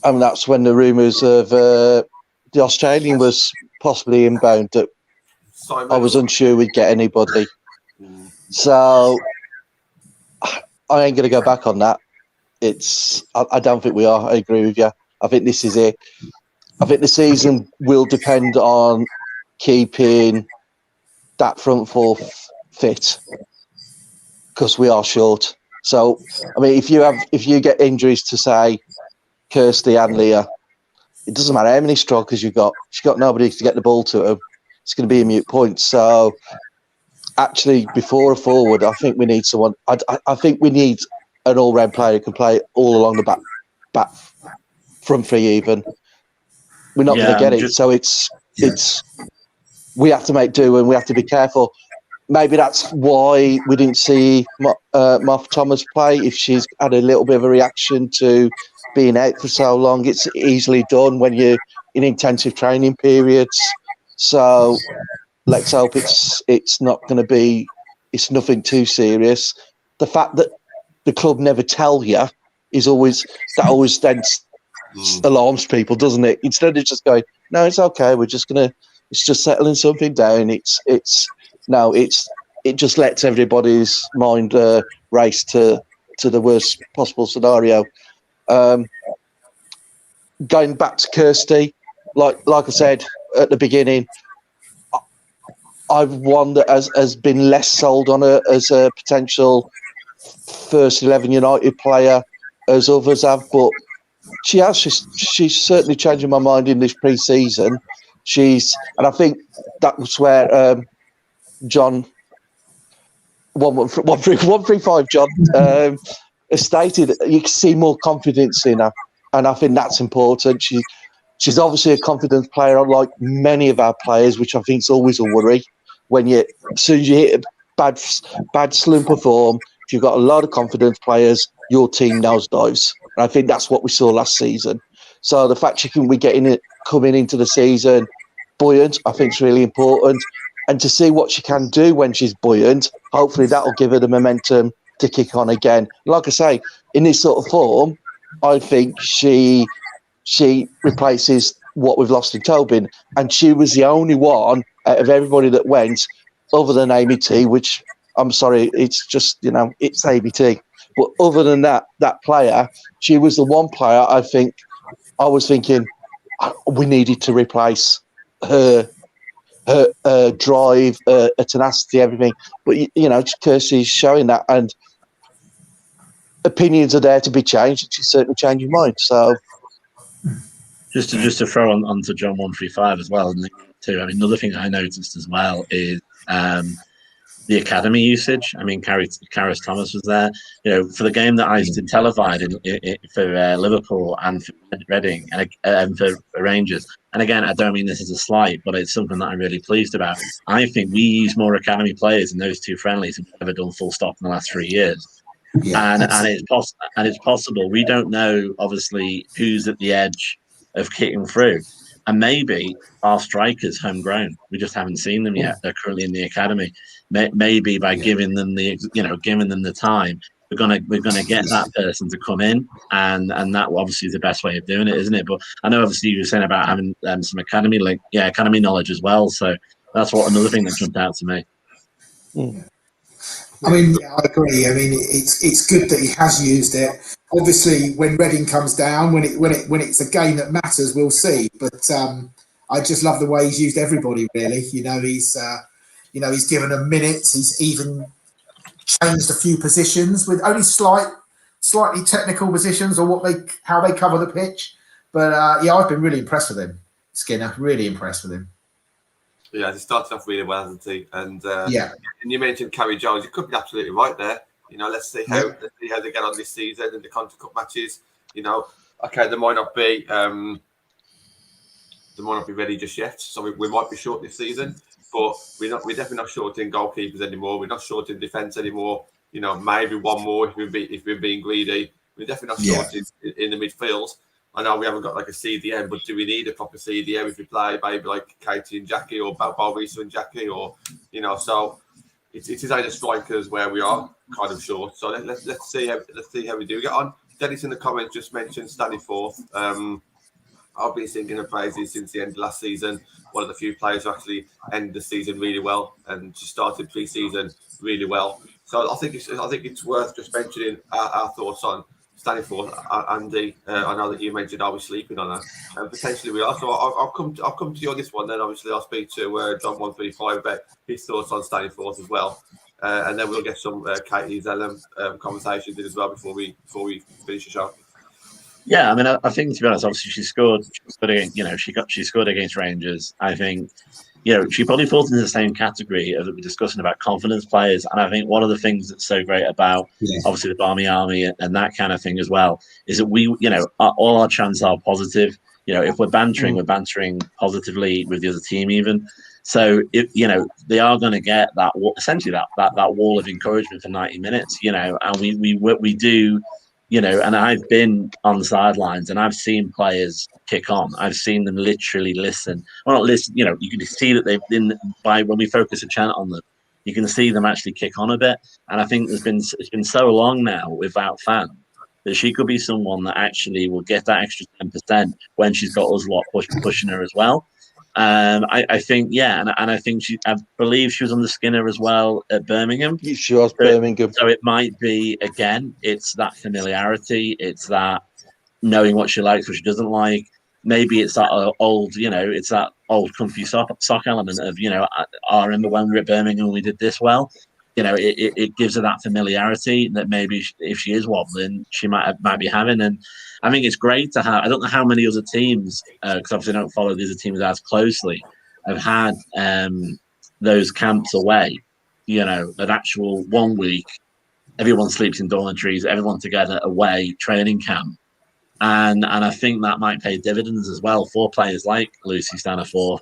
I mean, that's when the rumours of the Australian was possibly inbound. That I was unsure we'd get anybody. So I ain't going to go back on that. I don't think we are. I agree with you. I think this is it. I think the season will depend on keeping that front four fit, because we are short. So, I mean, if you get injuries to, say, Kirsty and Leah, it doesn't matter how many strikers you've got. If you've got nobody to get the ball to them, it's going to be a moot point. So, actually, before a forward, I think we need someone. I think we need an all-round player who can play all along the back front three even. We're not going to get it. So it's we have to make do and we have to be careful. Maybe that's why we didn't see Martha Thomas play. If she's had a little bit of a reaction to being out for so long, it's easily done when you're in intensive training periods. So let's hope it's not going to be. It's nothing too serious. The fact that the club never tell you is always then alarms people, doesn't it? Instead of just going, no, it's okay. It's just settling something down. It just lets everybody's mind race to the worst possible scenario. Going back to Kirsty, like I said at the beginning, I've one that has been less sold on her as a potential first 11 United player as others have, but she's certainly changing my mind in this pre-season. And I think that was where John 135 John has stated you can see more confidence in her, and I think that's important. She's obviously a confidence player, unlike many of our players, which I think is always a worry. When as soon as you hit a bad slump of form, if you've got a lot of confidence players, your team nosedives. And I think that's what we saw last season. So the fact she can be coming into the season buoyant, I think is really important. And to see what she can do when she's buoyant, hopefully that'll give her the momentum to kick on again. Like I say, in this sort of form, I think she replaces what we've lost in Tobin. And she was the only one out of everybody that went, other than Amy T, which I'm sorry, it's just, it's ABT. But other than that player, she was the one player I was thinking we needed to replace her drive, her tenacity, everything. But, Kirsty's showing that, and opinions are there to be changed, and she's certainly changing mine. So, just to throw onto John 135 as well, and too. I mean, another thing I noticed as well is the academy usage. I mean, Karis Thomas was there. For the game that I did televised for Liverpool and for Reading and for Rangers. And again, I don't mean this as a slight, but it's something that I'm really pleased about. I think we use more academy players in those two friendlies than we've ever done full stop in the last 3 years. Yeah, and it's possible. We don't know, obviously, who's at the edge of kicking through. And maybe our strikers homegrown. We just haven't seen them yet. They're currently in the academy. Maybe by giving them the time, we're gonna get that person to come in, and that obviously is the best way of doing it, isn't it? But I know obviously you were saying about having some academy knowledge as well. So that's another thing that jumped out to me. Yeah. I mean, I agree. I mean, it's good that he has used it. Obviously, when Reading comes down, when it's a game that matters, we'll see. But I just love the way he's used everybody. Really, he's given them minutes. He's even changed a few positions with only slightly technical positions or how they cover the pitch. But I've been really impressed with him, Skinner. Really impressed with him. Yeah, he started off really well, hasn't he? And and you mentioned Carrie Jones. You could be absolutely right there. Let's see how they get on this season in the Conti Cup matches. Okay, they might not be ready just yet, so we might be short this season. But we're definitely not short in goalkeepers anymore. We're not short in defence anymore. Maybe one more if we're being greedy. We're definitely not short in the midfield. I know we haven't got like a CDM, but do we need a proper CDM if we play maybe like Katie and Jackie or Balrisa and Jackie, or so it is only the strikers where we are kind of short. So let's see how we do get on. Dennis in the comments just mentioned Stanley Forth. I've been singing her praises since the end of last season. One of the few players who actually ended the season really well and just started pre-season really well. So I think it's worth just mentioning our thoughts on Stanley Forth. Andy, I know that you mentioned I was sleeping on her, and potentially we are. So I'll come to you on this one. Then obviously I'll speak to John 135 about his thoughts on Stanley Forth as well, and then we'll get some Katie Zelem conversations in as well before we finish the show. Yeah, I mean, I think to be honest, obviously she scored against, she scored against Rangers. I think, she probably falls into the same category that we're discussing about confidence players. And I think one of the things that's so great about obviously the Barmy Army and that kind of thing as well is that we, all our chants are positive. if we're bantering, we're bantering positively with the other team even. So they are going to get that essentially that wall of encouragement for 90 minutes, and we do, and I've been on the sidelines and I've seen players kick on. I've seen them literally listen. Well, not listen, you can see that they've been when we focus a channel on them, you can see them actually kick on a bit. And I think it's been so long now without fans that she could be someone that actually will get that extra 10% when she's got us lot pushing her as well. I think, and I think I believe she was on the Skinner as well at Birmingham. She was Birmingham. So it might be, again, it's that familiarity, it's that knowing what she likes, what she doesn't like. Maybe it's that old, it's that old comfy sock element of, I remember when we were at Birmingham and we did this well. It gives her that familiarity that maybe if she is wobbling, she might be having. And I think it's great to have. I don't know how many other teams, because obviously I don't follow the other teams as closely, have had those camps away. An actual 1 week, everyone sleeps in dormitories, everyone together away, training camp. And I think that might pay dividends as well for players like Lucy Staniforth,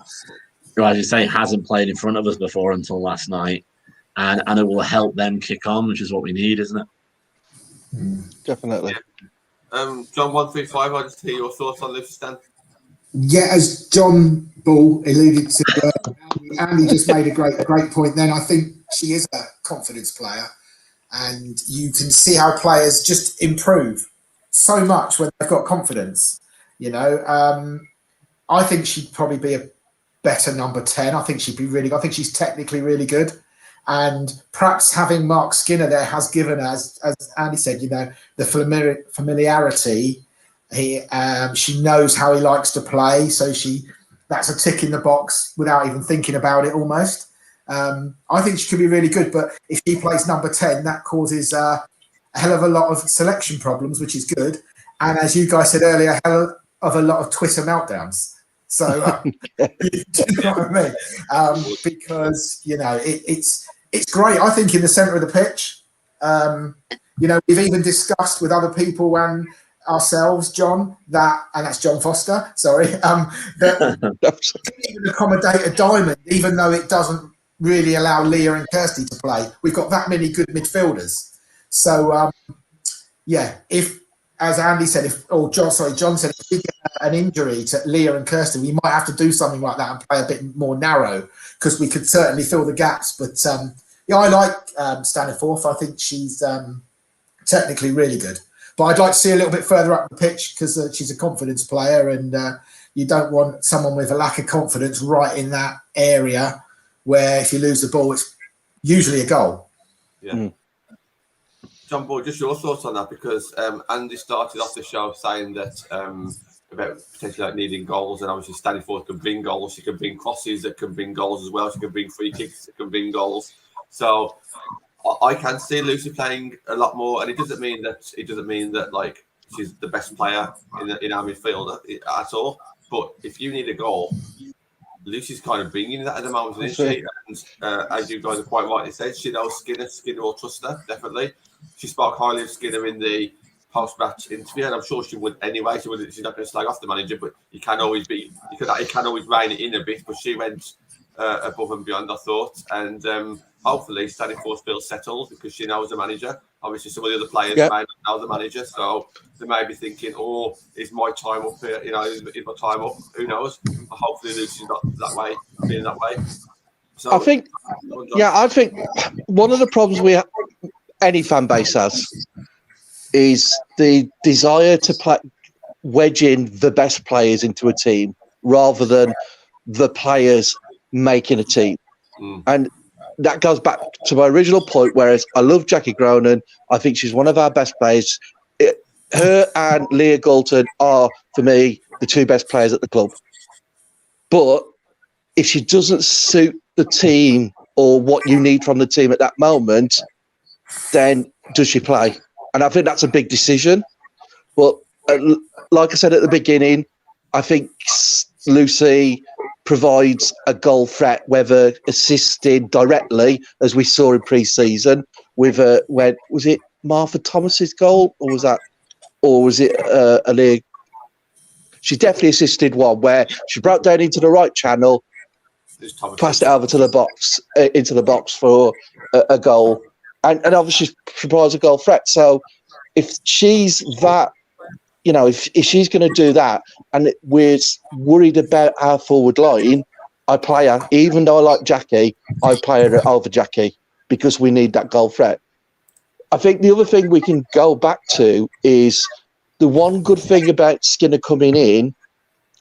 who, as you say, hasn't played in front of us before until last night. And it will help them kick on, which is what we need, isn't it? Definitely. John 135, I just hear your thoughts on Lucy Stan. Yeah, as John Ball alluded to, Andy just made a great point. Then I think she is a confidence player, and you can see how players just improve so much when they've got confidence. I think she'd probably be a better number 10. I think she'd be I think she's technically really good. And perhaps having Mark Skinner there has given, as Andy said, the familiarity. She knows how he likes to play, so that's a tick in the box without even thinking about it almost. I think she could be really good, but if she plays number 10, that causes a hell of a lot of selection problems, which is good. And as you guys said earlier, a hell of a lot of Twitter meltdowns. So, do you know what I mean? Because, it's great. I think in the centre of the pitch, we've even discussed with other people and ourselves, John, and that's John Foster, sorry, that even accommodate a diamond, even though it doesn't really allow Leah and Kirsty to play. We've got that many good midfielders. So, if, as Andy said, John said, if we get an injury to Leah and Kirsty, we might have to do something like that and play a bit more narrow, because we could certainly fill the gaps. But I like Staniforth. I think she's technically really good. But I'd like to see a little bit further up the pitch, because she's a confidence player, and you don't want someone with a lack of confidence right in that area where if you lose the ball, it's usually a goal. Yeah. Mm. John Ball, just your thoughts on that, because Andy started off the show saying that about potentially needing goals, and obviously Staniforth can bring goals. She can bring crosses that can bring goals as well. She can bring free kicks that can bring goals. So I can see Lucy playing a lot more, and it doesn't mean that like she's the best player in our midfield at all. But if you need a goal, Lucy's kind of bringing that at the moment, isn't she? And as you guys have quite rightly said, she knows Skinner. Skinner will trust her, definitely. She spoke highly of Skinner in the post-match interview, and I'm sure she would anyway. She's not going to slag off the manager, but it can always rein it in a bit. But she went above and beyond, I thought, and hopefully Staniforth feels settled because she knows the manager. Obviously, some of the other players may not know the manager, so they may be thinking, "Oh, is my time up here? Is my time up? Who knows?" But hopefully, Lucy's not that way, feeling that way. So I think one of the problems any fan base has is the desire to wedge in the best players into a team rather than the players making a team. And that goes back to my original point, whereas I love Jackie Gronin. I think she's one of our best players. Her and Leah Galton are, for me, the two best players at the club. But if she doesn't suit the team or what you need from the team at that moment, then does she play? And I think that's a big decision. But like I said at the beginning, I think Lucy provides a goal threat, whether assisted directly, as we saw in pre-season, with was it Martha Thomas's goal, or was it a league? She's definitely assisted one where she broke down into the right channel, passed it over to the box, into the box for a goal, and obviously she provides a goal threat. So if she's that, if she's going to do that, and we're worried about our forward line, I play her. Even though I like Jackie, I play her over Jackie because we need that goal threat. I think the other thing we can go back to is the one good thing about Skinner coming in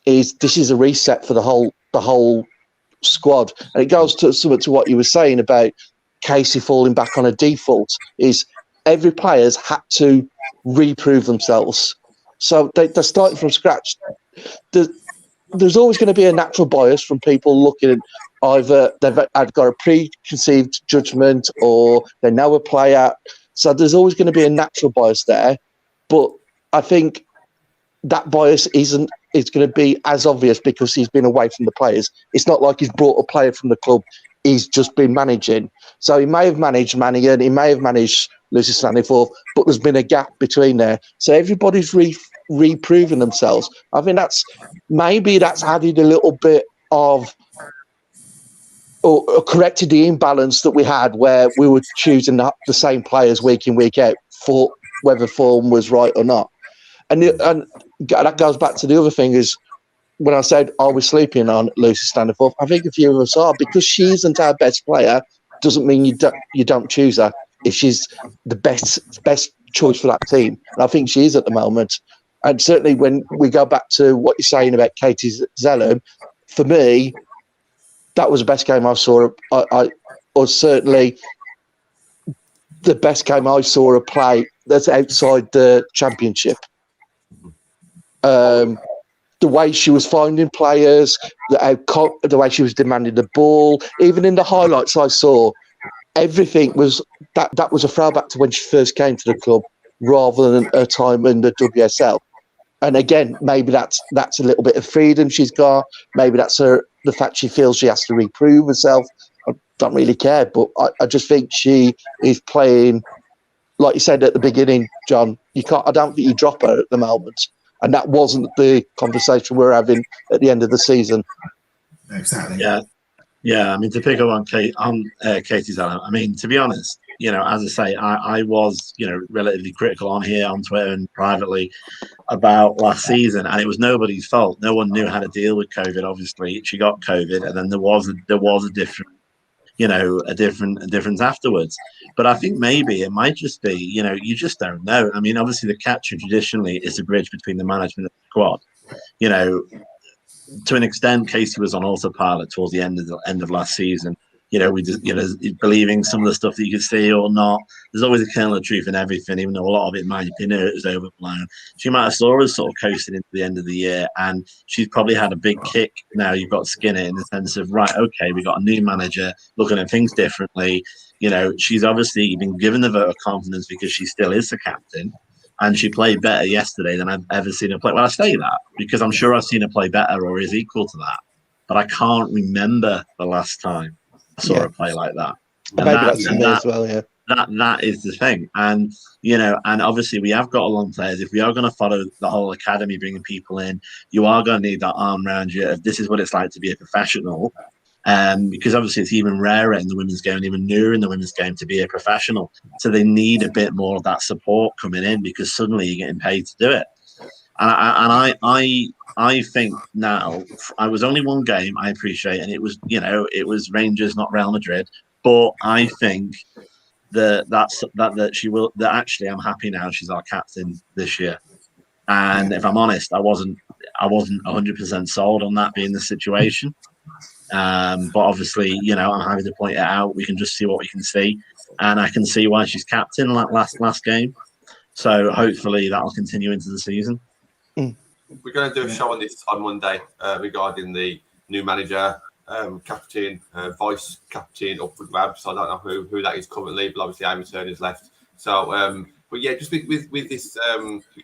is this is a reset for the whole squad, and it goes to somewhat to what you were saying about Casey falling back on a default. Is every player's had to reprove themselves, so they're starting from scratch. There's always going to be a natural bias from people looking at either they've got a preconceived judgment or they know a player. So there's always going to be a natural bias there. But I think that bias it's going to be as obvious because he's been away from the players. It's not like he's brought a player from the club. He's just been managing. So he may have managed Mannion, he may have managed Lucy Staniforth, but there's been a gap between there. So everybody's reproving themselves. I think that's added a little bit of, or corrected the imbalance that we had where we were choosing the same players week in, week out for whether form was right or not. And that goes back to the other thing is when I said, are we sleeping on Lucy Staniforth? I think a few of us are. Because she isn't our best player doesn't mean you don't choose her if she's the best choice for that team. And I think she is at the moment. And certainly when we go back to what you're saying about Katie Zelem, for me, that was the best game I saw. Or certainly the best game I saw her play that's outside the championship. The way she was finding players, the way she was demanding the ball, even in the highlights I saw, everything was that was a throwback to when she first came to the club rather than her time in the WSL. And again, maybe that's a little bit of freedom she's got. Maybe that's the fact she feels she has to reprove herself. I don't really care, but I just think she is playing, like you said at the beginning, John. I don't think you drop her at the moment. And that wasn't the conversation we're having at the end of the season. Exactly. Yeah. I mean, to pick up on Katie Zelem, I mean, to be honest, as I say, I was, relatively critical on here, on Twitter and privately about last season, and it was nobody's fault. No one knew how to deal with COVID. Obviously, she got COVID, and then there was a different, a difference afterwards. But I think maybe it might just be, you just don't know. I mean, obviously the catcher traditionally is a bridge between the management and the squad. To an extent, Casey was on autopilot towards the end of last season. We just, believing some of the stuff that you could see or not. There's always a kernel of truth in everything, even though a lot of it might be it was overblown. She might have saw us sort of coasting into the end of the year, and she's probably had a big kick. Now you've got Skinner in the sense of, right, okay, we got a new manager looking at things differently. She's obviously been given the vote of confidence because she still is the captain. And she played better yesterday than I've ever seen her play. Well, I say that because I'm sure I've seen her play better or is equal to that. But I can't remember the last time I saw her play like that. And maybe that's in there as well, yeah. That is the thing. And, and obviously we have got a long players. If we are going to follow the whole academy, bringing people in, you are going to need that arm around you. If this is what it's like to be a professional. Because obviously it's even rarer in the women's game, even newer in the women's game to be a professional. So they need a bit more of that support coming in because suddenly you're getting paid to do it. And I think now, I was only one game, I appreciate, and it was Rangers, not Real Madrid. But I think that she will. That actually, I'm happy now she's our captain this year. And if I'm honest, I wasn't 100% sold on that being the situation. But obviously, I'm happy to point it out. We can just see what we can see, and I can see why she's captain like last game. So hopefully that'll continue into the season. We're going to do a show on this on Monday regarding the new manager, captain, vice captain up for grabs. I don't know who that is currently, but obviously Amy Turner's left. So, but yeah, just with this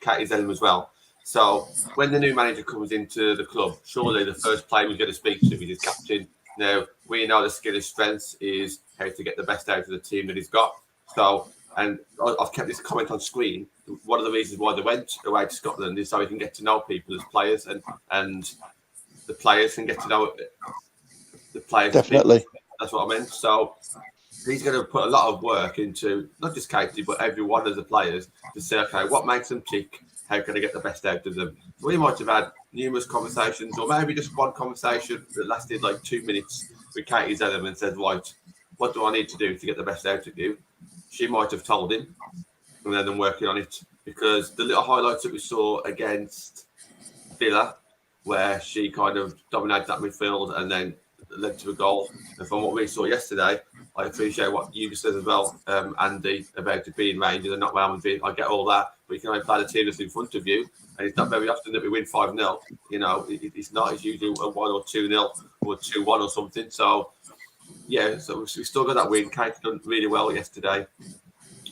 Katie Zelem as well. So when the new manager comes into the club, surely the first player we're going to speak to is his captain. Now, we know the Skinner's strengths is how to get the best out of the team that he's got. So And I've kept this comment on screen. One of the reasons why they went away to Scotland is so we can get to know people as players, and the players can get to know the players. Definitely. That's what I meant. So he's going to put a lot of work into not just Katie, but every one of the players to say, okay, what makes them tick? How can I get the best out of them? So we might have had numerous conversations, or maybe just one conversation that lasted like 2 minutes with Katie Zelem and said, right, what do I need to do to get the best out of you? She might have told him, and then them working on it, because the little highlights that we saw against Villa, where she kind of dominated that midfield and then led to a goal. And from what we saw yesterday, I appreciate what you just said as well, Andy, about it being Rangers and not Real Madrid. I get all that, but you can only play the team that's in front of you, and it's not very often that we win 5-0. You know, it's not. It's usually a 1 or 2-0 or 2-1 or something. So, yeah, so we still got that win. Kate done really well yesterday,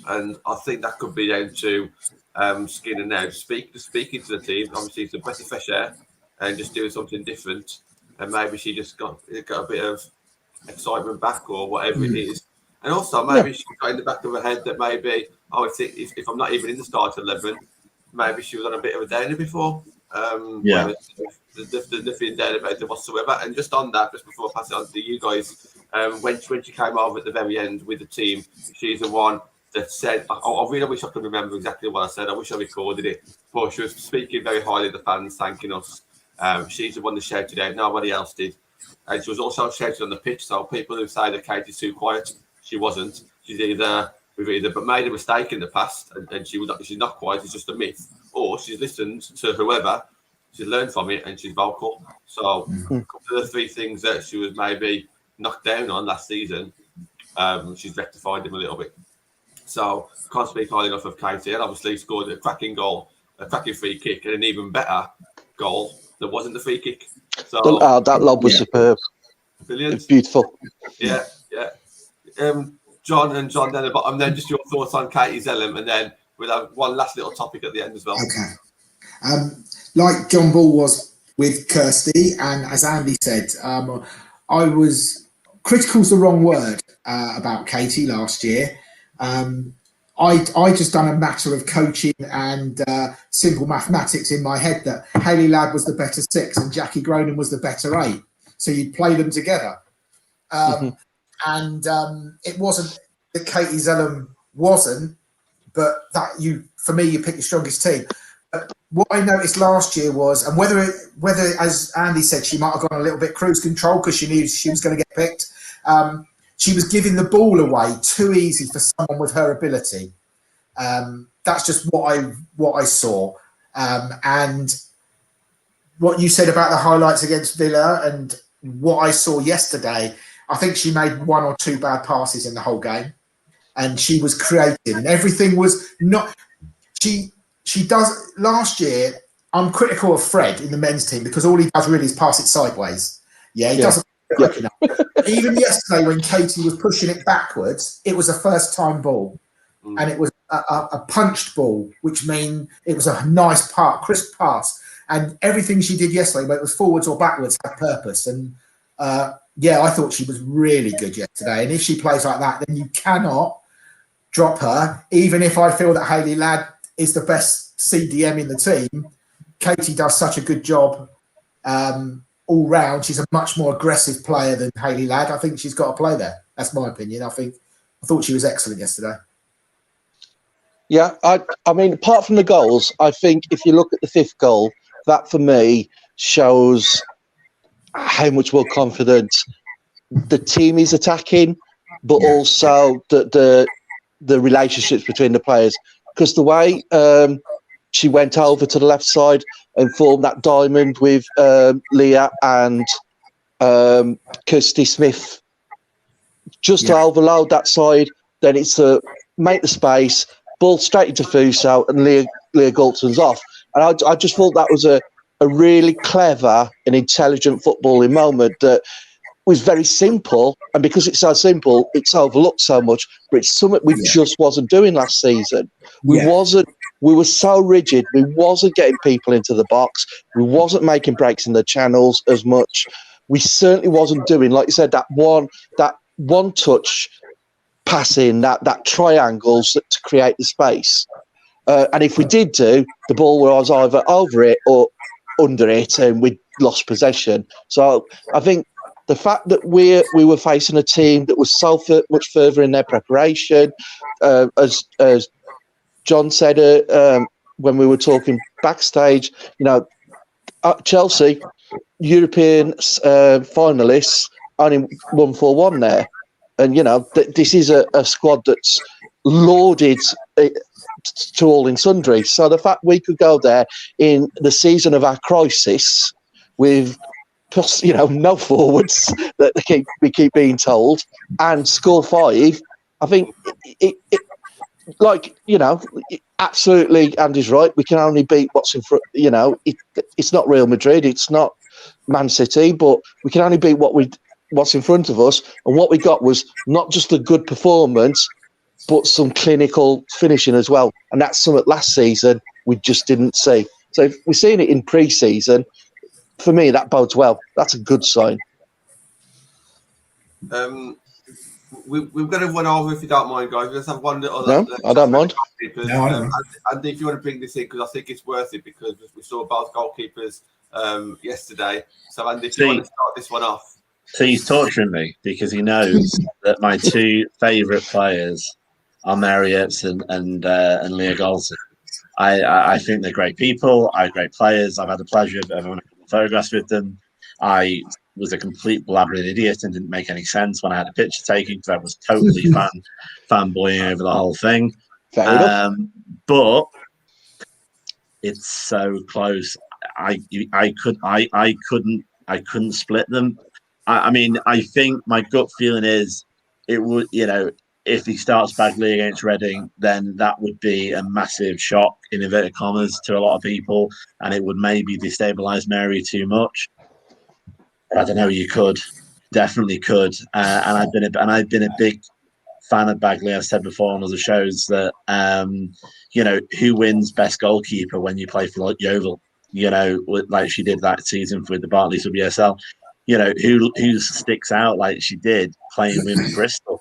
and I think that could be down to Skinner now speaking to the team. Obviously, it's a breath of fresh air and just doing something different. And maybe she just got a bit of excitement back or whatever it is. And also maybe she got in the back of her head that maybe, if I'm not even in the start 11, maybe she was on a bit of a downer before. There's nothing down about it whatsoever. And just on that, just before I pass it on to you guys, when she came over at the very end with the team, she's the one that said, I really wish I could remember exactly what I said. I wish I recorded it. But she was speaking very highly of the fans, thanking us. She's the one that shouted out. Nobody else did. And she was also shouted on the pitch. So people who say that Katie's too quiet, she wasn't. We've either but made a mistake in the past, and she's not quiet. It's just a myth, or she's listened to whoever, she's learned from it, and she's vocal. So a couple of the 3 things that she was maybe knocked down on last season, she's rectified them a little bit. So can't speak highly enough of Katie. And obviously scored a cracking goal, a cracking free kick, and an even better goal that wasn't the free kick. So that lob was superb. Brilliant. Beautiful. Yeah. John down the bottom, then just your thoughts on Katie Zelem, and then we'll have one last little topic at the end as well. Okay. Like John Ball was with Kirsty, and as Andy said, I was critical's the wrong word about Katie last year. I just done a matter of coaching and simple mathematics in my head that Hayley Ladd was the better 6 and Jackie Gronin was the better 8. So you'd play them together. And it wasn't that Katie Zelem wasn't, but for me, you pick your strongest team. But what I noticed last year was, and whether as Andy said, she might have gone a little bit cruise control because she knew she was going to get picked. She was giving the ball away too easy for someone with her ability. That's just what I saw. And what you said about the highlights against Villa and what I saw yesterday, I think she made 1 or 2 bad passes in the whole game. And she was creative and everything was not... She does... Last year, I'm critical of Fred in the men's team because all he does really is pass it sideways. Yeah, he doesn't... Even yesterday when Katie was pushing it backwards, it was a first-time ball. And it was a punched ball, which means it was a nice crisp pass. And everything she did yesterday, whether it was forwards or backwards, had purpose. And, I thought she was really good yesterday. And if she plays like that, then you cannot drop her. Even if I feel that Hayley Ladd is the best CDM in the team, Katie does such a good job all round. She's a much more aggressive player than Hayley Ladd. I think she's got to play there. That's my opinion. I thought she was excellent yesterday. Yeah, I mean, apart from the goals, I think if you look at the 5th goal, that for me shows how much more confident the team is attacking, but also the relationships between the players. Because the way she went over to the left side and formed that diamond with Leah and Kirsty Smith, just to overload that side, then it's to make the space, ball straight into Fuso, and Leah Galton's off. And I just thought that was a really clever and intelligent footballing moment that was very simple. And because it's so simple, it's overlooked so much. But it's something we just wasn't doing last season. We were so rigid. We wasn't getting people into the box. We wasn't making breaks in the channels as much. We certainly wasn't doing, like you said, that one touch passing, that triangles to create the space. And if we did do, the ball was either over it or under it, and we lost possession. So I think the fact that we were facing a team that was so much further in their preparation, as John said when we were talking backstage, Chelsea, European finalists, only 1-4-1 there. And, this is a squad that's lauded to all in sundry. So the fact we could go there in the season of our crisis with, no forwards that we keep being told, and score 5, I think absolutely, Andy's right. We can only beat what's in front. It's not Real Madrid, it's not Man City, but we can only beat what's in front of us. And what we got was not just a good performance, but some clinical finishing as well. And that's something last season we just didn't see. So if we're seeing it in pre-season, for me, that bodes well. That's a good sign. We're going to run over, if you don't mind, guys. Let's have one little. No, I don't mind. And if you want to bring this in, because I think it's worth it, because we saw both goalkeepers yesterday. So, Andy, if you want to start this one off. So he's torturing me because he knows that my 2 favourite players are Mary Epson and Leah Galton. I think they're great people. I'm great players. I've had the pleasure of having a couple of photographs with them. I was a complete blabbering idiot and didn't make any sense when I had a picture taken, because I was totally fanboying over the whole thing. Fair enough. But it's so close. I couldn't split them. I mean, I think my gut feeling is it would, if he starts Bagley against Reading, then that would be a massive shock, in inverted commas, to a lot of people, and it would maybe destabilise Mary too much. I don't know. You could, definitely could, and I've been a big fan of Bagley. I've said before on other shows that who wins best goalkeeper when you play for Yeovil, like she did that season with the Barclays WSL. Who sticks out like she did playing with Bristol,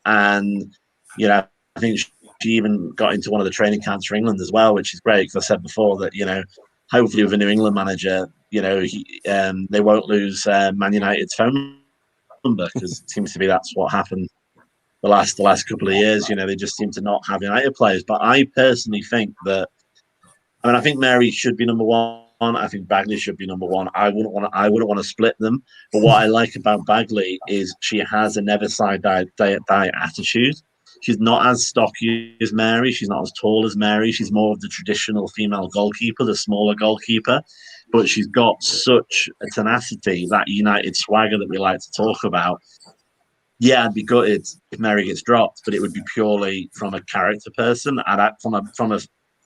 and I think she even got into one of the training camps for England as well, which is great, because I said before that hopefully with a new England manager, they won't lose Man United's phone number, because it seems to be that's what happened the last couple of years. They just seem to not have United players. But I personally think that, I think Mary should be number 1. I think Bagley should be number 1. I wouldn't want to split them. But what I like about Bagley is she has a never side die attitude. She's not as stocky as Mary. She's not as tall as Mary. She's more of the traditional female goalkeeper, the smaller goalkeeper. But she's got such a tenacity, that United swagger that we like to talk about. Yeah, I'd be gutted if Mary gets dropped, but it would be purely from a character person. And from a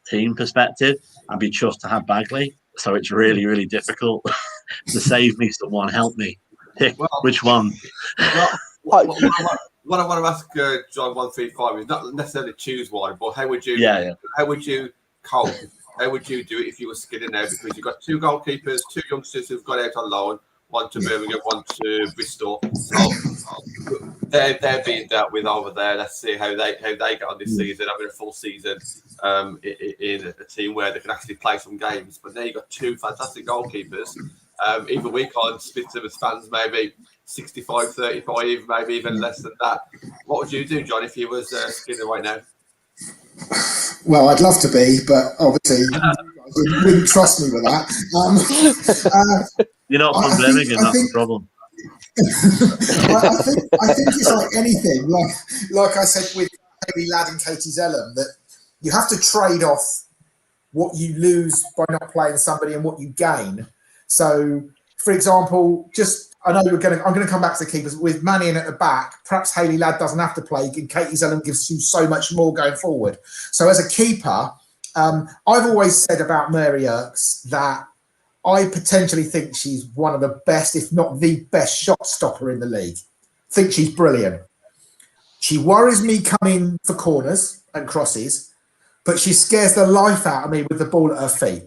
team perspective, I'd be chuffed to have Bagley. So it's really, really difficult to save me. Someone help me. Pick which one. What I want to ask John 135 is not necessarily choose one, but how would you? How would you cope? How would you do it if you were skidding now? Because you've got 2 goalkeepers, 2 youngsters who've gone out on loan, one to Birmingham, one to Bristol. So they're being dealt with over there. Let's see how they get on this season, having a full season in a team where they can actually play some games. But now you've got 2 fantastic goalkeepers. Even we can't split them as fans, maybe 65, 35, maybe even less than that. What would you do, John, if you was skidding right now? Well, I'd love to be, but obviously you wouldn't trust me with that. You're not from Birmingham, that's the problem. I think it's like anything. Like I said with Haley Ladd and Katie Zelem, that you have to trade off what you lose by not playing somebody and what you gain. So, for example, I'm going to come back to the keepers with Mannion at the back. Perhaps Haley Ladd doesn't have to play, and Katie Zelem gives you so much more going forward. So, as a keeper, I've always said about Mary Earps that I potentially think she's one of the best, if not the best, shot stopper in the league. I think she's brilliant. She worries me coming for corners and crosses, but she scares the life out of me with the ball at her feet.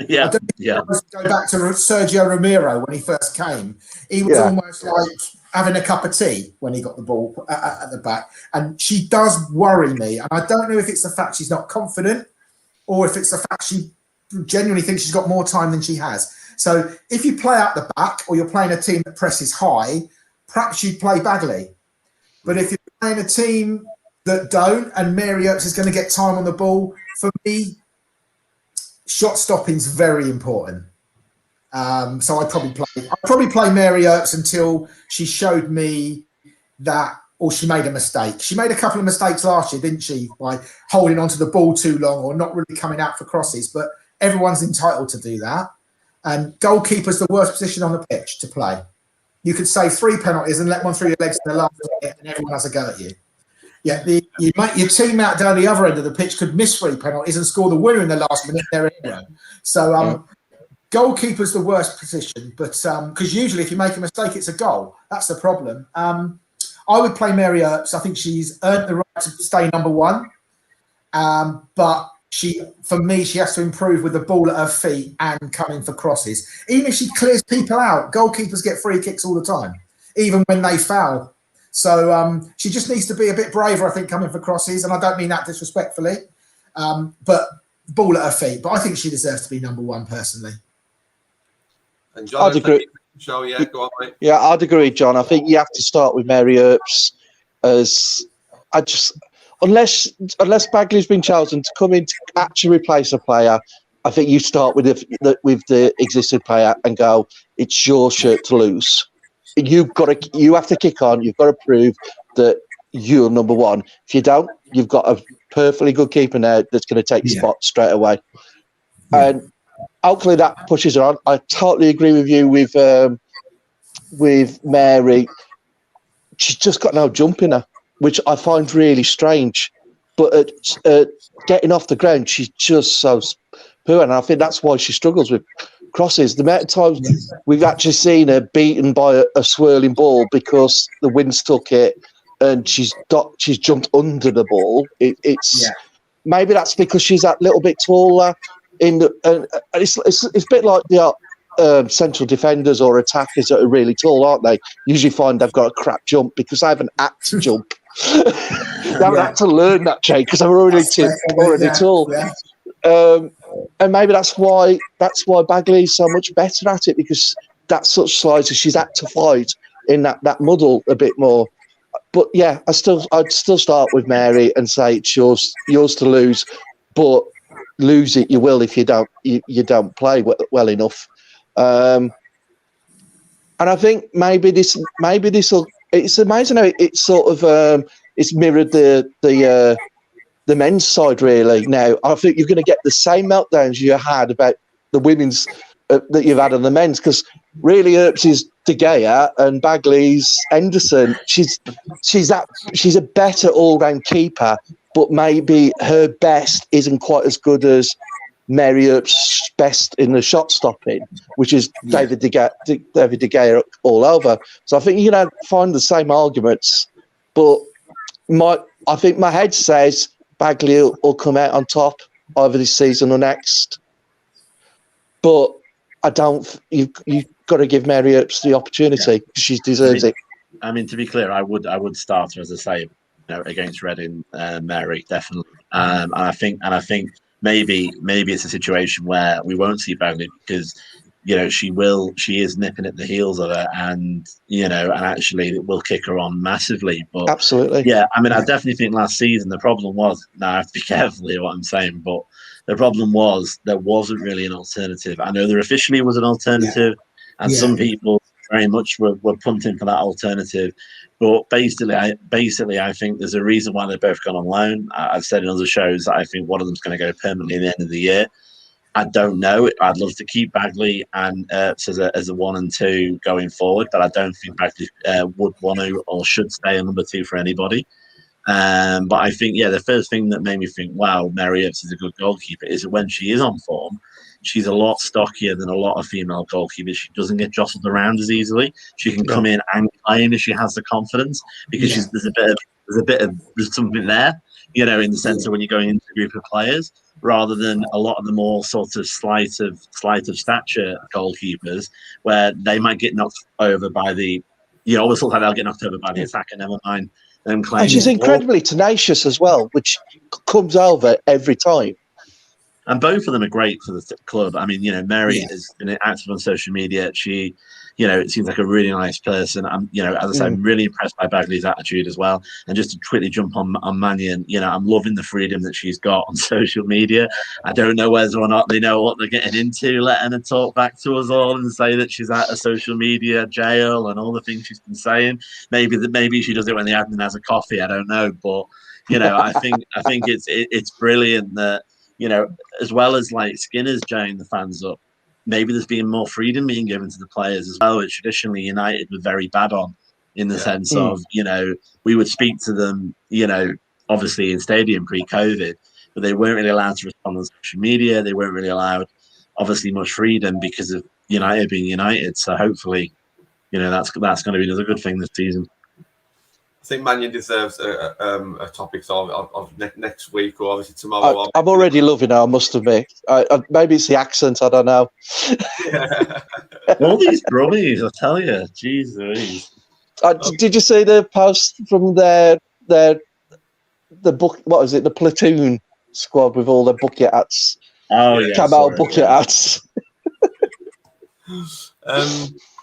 Yeah, Go back to Sergio Romero when he first came. He was almost like having a cup of tea when he got the ball at the back. And she does worry me. And I don't know if it's the fact she's not confident or if it's the fact she genuinely thinks she's got more time than she has. So if you play out the back or you're playing a team that presses high, perhaps you'd play Bagley. But if you're playing a team that don't and Mary Earps is going to get time on the ball, for me, shot stopping's very important. So I'd probably play Mary Earps until she showed me that, or she made a mistake. She made a couple of mistakes last year, didn't she? By holding onto the ball too long or not really coming out for crosses. But everyone's entitled to do that. And goalkeeper's the worst position on the pitch to play. You could say 3 penalties and let one through your legs in the last minute and everyone has a go at you. Yeah, your team out down the other end of the pitch could miss 3 penalties and score the winner in the last minute there anyway. So goalkeeper's the worst position, but because usually if you make a mistake, it's a goal. That's the problem. I would play Mary Earps. I think she's earned the right to stay number 1. But for me, she has to improve with the ball at her feet and coming for crosses. Even if she clears people out, goalkeepers get free kicks all the time, even when they foul. So she just needs to be a bit braver, I think, coming for crosses. And I don't mean that disrespectfully, but ball at her feet. But I think she deserves to be number 1 personally. And Jono, I'd agree. Show, yeah, go on, mate. Yeah, I'd agree, John. I think you have to start with Mary Earps unless Bagley's been chosen to come in to actually replace a player. I think you start with the existing player and go, it's your shirt to lose. You have to kick on. You've got to prove that you're number 1. If you don't, you've got a perfectly good keeper now that's going to take your spot straight away. Yeah. And hopefully that pushes her on. I totally agree with you with Mary. She's just got no jump in her, which I find really strange. But at getting off the ground, she's just so poor. And I think that's why she struggles with crosses. The amount of times we've actually seen her beaten by a swirling ball because the wind stuck it and she's jumped under the ball. Maybe that's because she's that little bit taller. It's a bit like the central defenders or attackers that are really tall, aren't they? Usually find they've got a crap jump because they haven't had to jump. They haven't had to learn that, Jake, because they're already tall. Yeah. And maybe that's why Bagley's so much better at it, because that's such slides as she's had to fight in that muddle a bit more. But yeah, I'd still start with Mary and say it's yours to lose, but lose it you will if you don't play well enough. And I think maybe this will. It's amazing how it's sort of it's mirrored the men's side really. Now I think you're going to get the same meltdowns you had about the women's that you've had on the men's, because really Earps is De Gea and Bagley's Henderson. She's a better all-round keeper, but maybe her best isn't quite as good as Mary Earps' best in the shot stopping, which is David De Gea all over. So I think you can find the same arguments, but I think my head says Bagley will come out on top either this season or next. But I don't. You've got to give Mary Earps the opportunity. She deserves it. I mean, to be clear, I would start her, as I say, against Reading, Mary, definitely. And I think maybe it's a situation where we won't see Bagley because she is nipping at the heels of her, and actually it will kick her on massively. But absolutely, yeah. I mean, I definitely think last season the problem was. Now I have to be careful here what I'm saying, but the problem was there wasn't really an alternative. I know there officially was an alternative, and some people very much were punting for that alternative. But basically, I think there's a reason why they've both gone on loan. I've said in other shows that I think one of them's going to go permanently at the end of the year. I don't know. I'd love to keep Bagley and Earps as a 1 and 2 going forward, but I don't think Bagley would want to or should stay a number 2 for anybody. But I think, the first thing that made me think, wow, Mary Earps is a good goalkeeper, is that when she is on form, she's a lot stockier than a lot of female goalkeepers. She doesn't get jostled around as easily. She can come in and claim if she has the confidence, because there's something there, in the sense of when you're going into a group of players, rather than a lot of the more sort of slight of stature goalkeepers, where they might get knocked over by the you always look like they'll get knocked over by the attacker. Never mind them claiming. And she's incredibly tenacious as well, which comes over every time. And both of them are great for the club. I mean, Mary has been active on social media. She, it seems like a really nice person. I'm, as I say, I'm really impressed by Bagley's attitude as well. And just to quickly jump on Mannion, I'm loving the freedom that she's got on social media. I don't know whether or not they know what they're getting into, letting her talk back to us all and say that she's at a social media jail and all the things she's been saying. Maybe she does it when the admin has a coffee. I don't know, but I think it's brilliant that. As well as like Skinner's joining the fans up, maybe there's been more freedom being given to the players as well, which traditionally United were very bad on, in the sense of, we would speak to them, obviously in stadium pre-COVID, but they weren't really allowed to respond on social media. They weren't really allowed, obviously, much freedom because of United being United. So hopefully, that's going to be another good thing this season. I think Mannion deserves a topic of next week or obviously tomorrow. I'm already loving her, I must admit. Maybe it's the accent, I don't know. Yeah. All these brummies, I tell you, Jesus. Did you see the post from the book? What is it? The platoon squad with all the bucket hats. Oh yeah, camo bucket hats.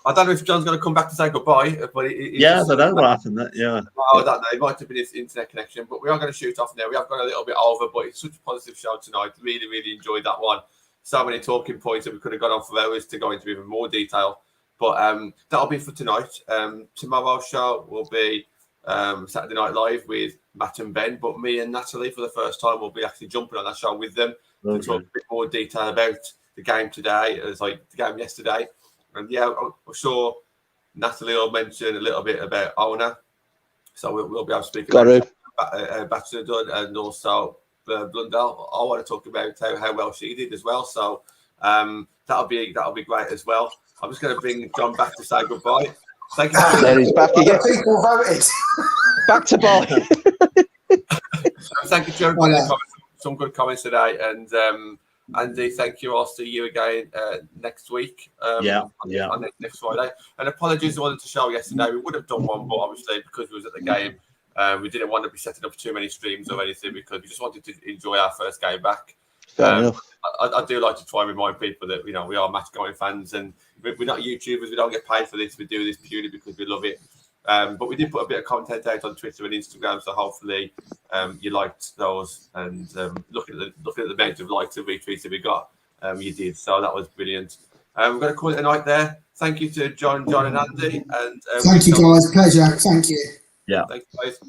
I don't know if John's going to come back to say goodbye, but I don't know what happened. I don't know. It might have been his internet connection, but we are going to shoot off now. We have gone a little bit over, but it's such a positive show tonight. Really, really enjoyed that one. So many talking points that we could have gone on for hours to go into even more detail. But that'll be for tonight. Tomorrow's show will be Saturday Night Live with Matt and Ben, but me and Natalie for the first time will be actually jumping on that show with them to talk a bit more detail about the game today, as like the game yesterday. And I'm sure Natalie will mention a little bit about Ona. So we'll be able to speak about Bachelor Dunn and also Blundell. I want to talk about how well she did as well. So that'll be great as well. I'm just going to bring John back to say goodbye. Thank you. There he's back again. People voted. Back to bye. Thank you, John. Some good comments today. And Andy, thank you. I'll see you again next week. On next Friday. And apologies, I wanted to show yesterday. We would have done one, but obviously because we was at the game, we didn't want to be setting up too many streams or anything because we just wanted to enjoy our first game back. I do like to try and remind people that we are match going fans and we're not YouTubers. We don't get paid for this. We do this purely because we love it. But we did put a bit of content out on Twitter and Instagram, so hopefully you liked those. And looking at the amount of likes and retweets that we got, you did. So that was brilliant. We're going to call it a night there. Thank you to John, and Andy. And thank you, guys. Pleasure. Thank you. Yeah. Thanks, guys.